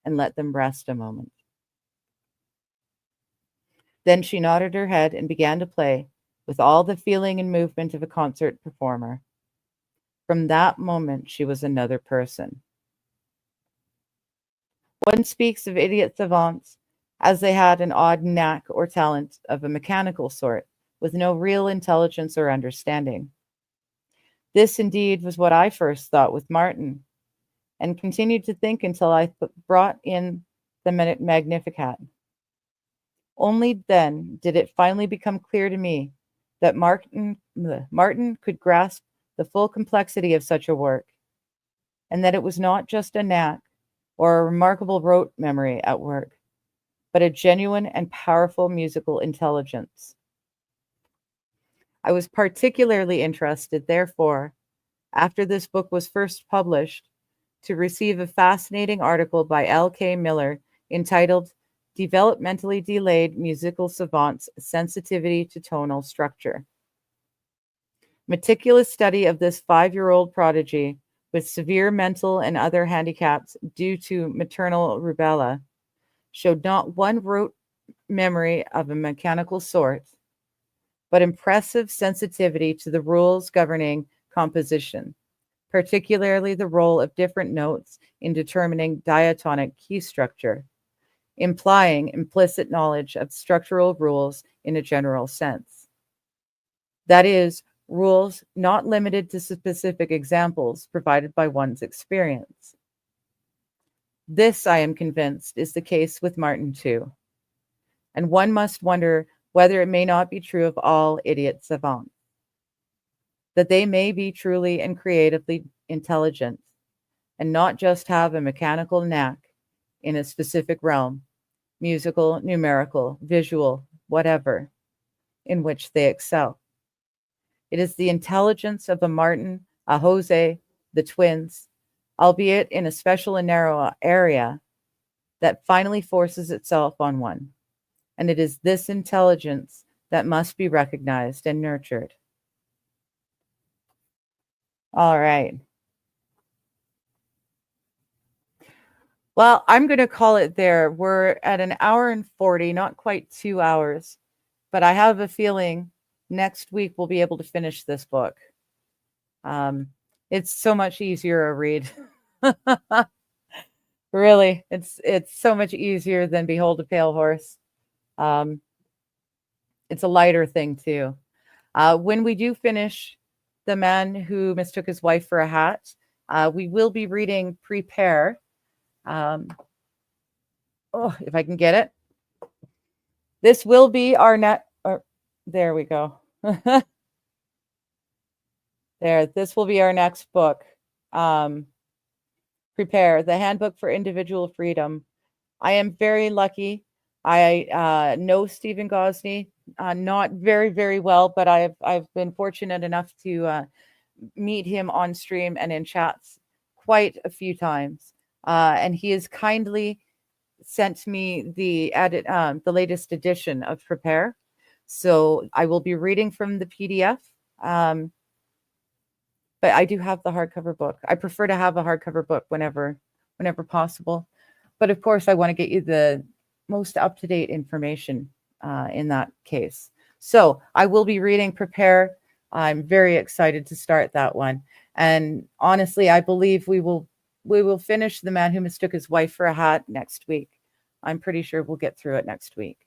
and let them rest a moment. Then she nodded her head and began to play with all the feeling and movement of a concert performer. From that moment, she was another person." One speaks of idiot savants as they had an odd knack or talent of a mechanical sort, with no real intelligence or understanding. This indeed was what I first thought with Martin, and continued to think until I brought in the Magnificat. Only then did it finally become clear to me that Martin could grasp the full complexity of such a work, and that it was not just a knack or a remarkable rote memory at work, but a genuine and powerful musical intelligence. I was particularly interested, therefore, after this book was first published, to receive a fascinating article by L.K. Miller entitled "Developmentally Delayed Musical Savants' Sensitivity to Tonal Structure." Meticulous study of this 5-year-old prodigy with severe mental and other handicaps due to maternal rubella showed not one rote memory of a mechanical sort, but impressive sensitivity to the rules governing composition, particularly the role of different notes in determining diatonic key structure, implying implicit knowledge of structural rules in a general sense. That is, rules not limited to specific examples provided by one's experience. This, I am convinced, is the case with Martin too, and one must wonder whether it may not be true of all idiot savants, that they may be truly and creatively intelligent, and not just have a mechanical knack in a specific realm, musical, numerical, visual, whatever, in which they excel. It is the intelligence of a Martin, a Jose, the twins, albeit in a special and narrow area, that finally forces itself on one. And it is this intelligence that must be recognized and nurtured. All right. Well, I'm going to call it there. We're at an hour and 40, not quite 2 hours, but I have a feeling next week we'll be able to finish this book. It's so much easier a read. Really, it's so much easier than Behold a Pale Horse. It's a lighter thing too. When we do finish The Man Who Mistook His Wife for a Hat, we will be reading Prepare. If I can get it. This will be our there we go. This will be our next book. Prepare, the Handbook for Individual Freedom. I am very lucky. I know Stephen Gosney, not very, very well, but I've been fortunate enough to meet him on stream and in chats quite a few times. And he has kindly sent me the latest edition of Prepare. So I will be reading from the PDF. But I do have the hardcover book. I prefer to have a hardcover book whenever possible. But of course, I want to get you the most up-to-date information in that case. So I will be reading Prepare. I'm very excited to start that one. And honestly, I believe we will finish The Man Who Mistook His Wife for a Hat next week. I'm pretty sure we'll get through it next week.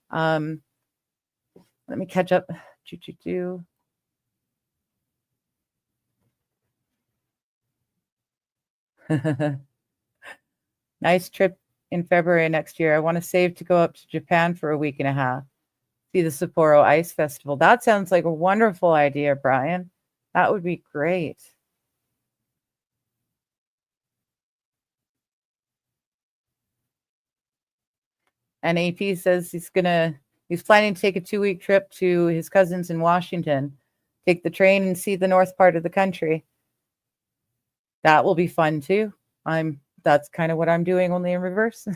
Let me catch up. Nice trip in February next year. I want to save to go up to Japan for a week and a half. See the Sapporo Ice Festival. That sounds like a wonderful idea, Brian. That would be great. And AP says he's planning to take a 2-week trip to his cousins in Washington. Take the train and see the north part of the country. That will be fun too. That's kind of what I'm doing, only in reverse.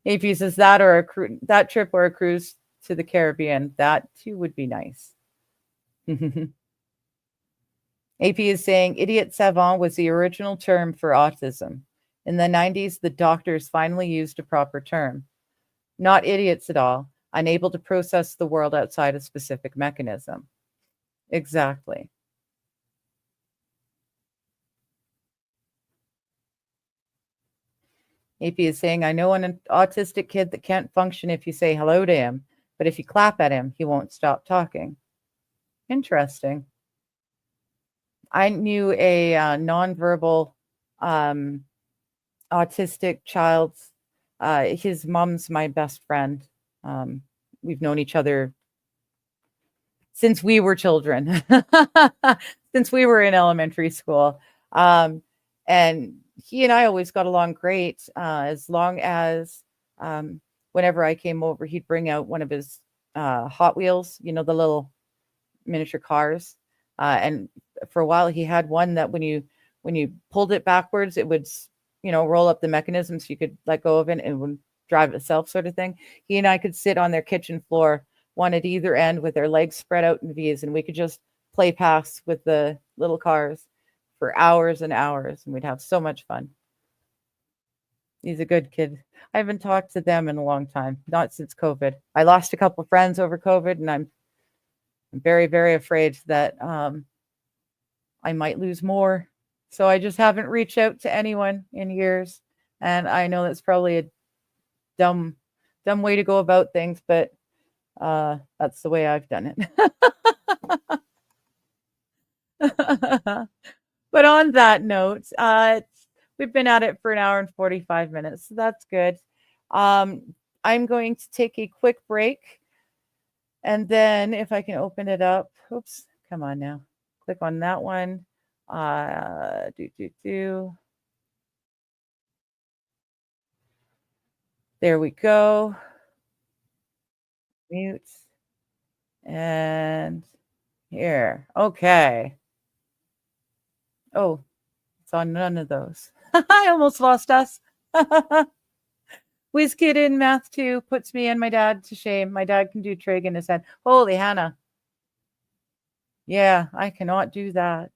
AP says that trip or a cruise to the Caribbean. That too would be nice. AP is saying idiot savant was the original term for autism. In the 90s, the doctors finally used a proper term. Not idiots at all, unable to process the world outside a specific mechanism. Exactly. AP is saying, I know an autistic kid that can't function if you say hello to him, but if you clap at him, he won't stop talking. Interesting. I knew a nonverbal autistic child. His mom's my best friend. We've known each other since we were children, since we were in elementary school. And he and I always got along great, as long as whenever I came over, he'd bring out one of his Hot Wheels, the little miniature cars. And for a while, he had one that when you pulled it backwards, it would, roll up the mechanism so you could let go of it and it would drive itself, sort of thing. He and I could sit on their kitchen floor, one at either end, with their legs spread out in V's, and we could just play pass with the little cars for hours and hours, and we'd have so much fun. He's a good kid. I haven't talked to them in a long time, not since COVID. I lost a couple of friends over COVID, and I'm very, very afraid that I might lose more. So I just haven't reached out to anyone in years. And I know that's probably a dumb way to go about things, but that's the way I've done it. But on that note, we've been at it for an hour and 45 minutes. So that's good. I'm going to take a quick break. And then if I can open it up, oops, come on now. Click on that one. There we go. Mute. And here. Okay. Oh, it's on none of those. I almost lost us. WizKid in Math 2 puts me and my dad to shame. My dad can do trig in his head. Holy Hannah. Yeah, I cannot do that.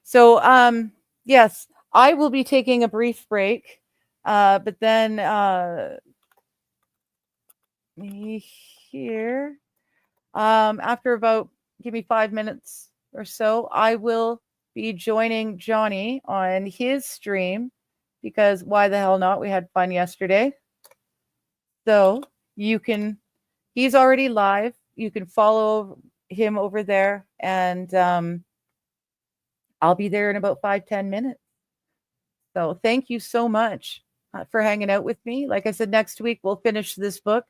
So, yes, I will be taking a brief break, but then here, after about, give me 5 minutes or so, I will be joining Johnny on his stream, because why the hell not? We had fun yesterday. So you can, he's already live. You can follow him over there, and I'll be there in about 5-10 minutes. So thank you so much for hanging out with me. Like I said, next week we'll finish this book,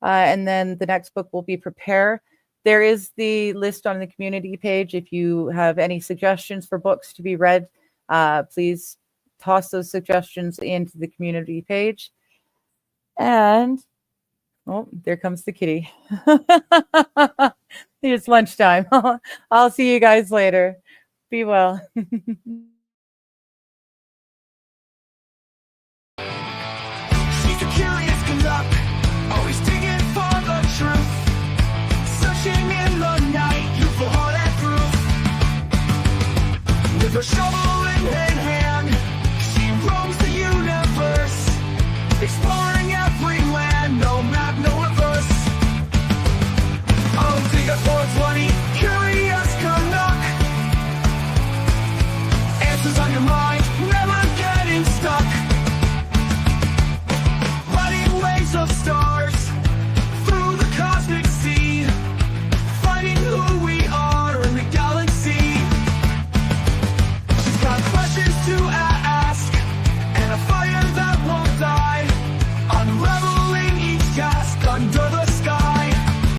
and then the next book will be Prepare. There is the list on the community page. If you have any suggestions for books to be read, please toss those suggestions into the community page. And oh, there comes the kitty. It's lunchtime. I'll see you guys later. Be well. She's a curious conduct, always digging for the truth. Searching in the night, you feel all that proof. With her shovel in hand, she roams the universe, exploring every land, no map, no reverse. Oh, dig a 420, curious conduct. Answers on your mind, never getting stuck. Riding waves of stars through the cosmic sea, finding who we are in the galaxy. She's got questions to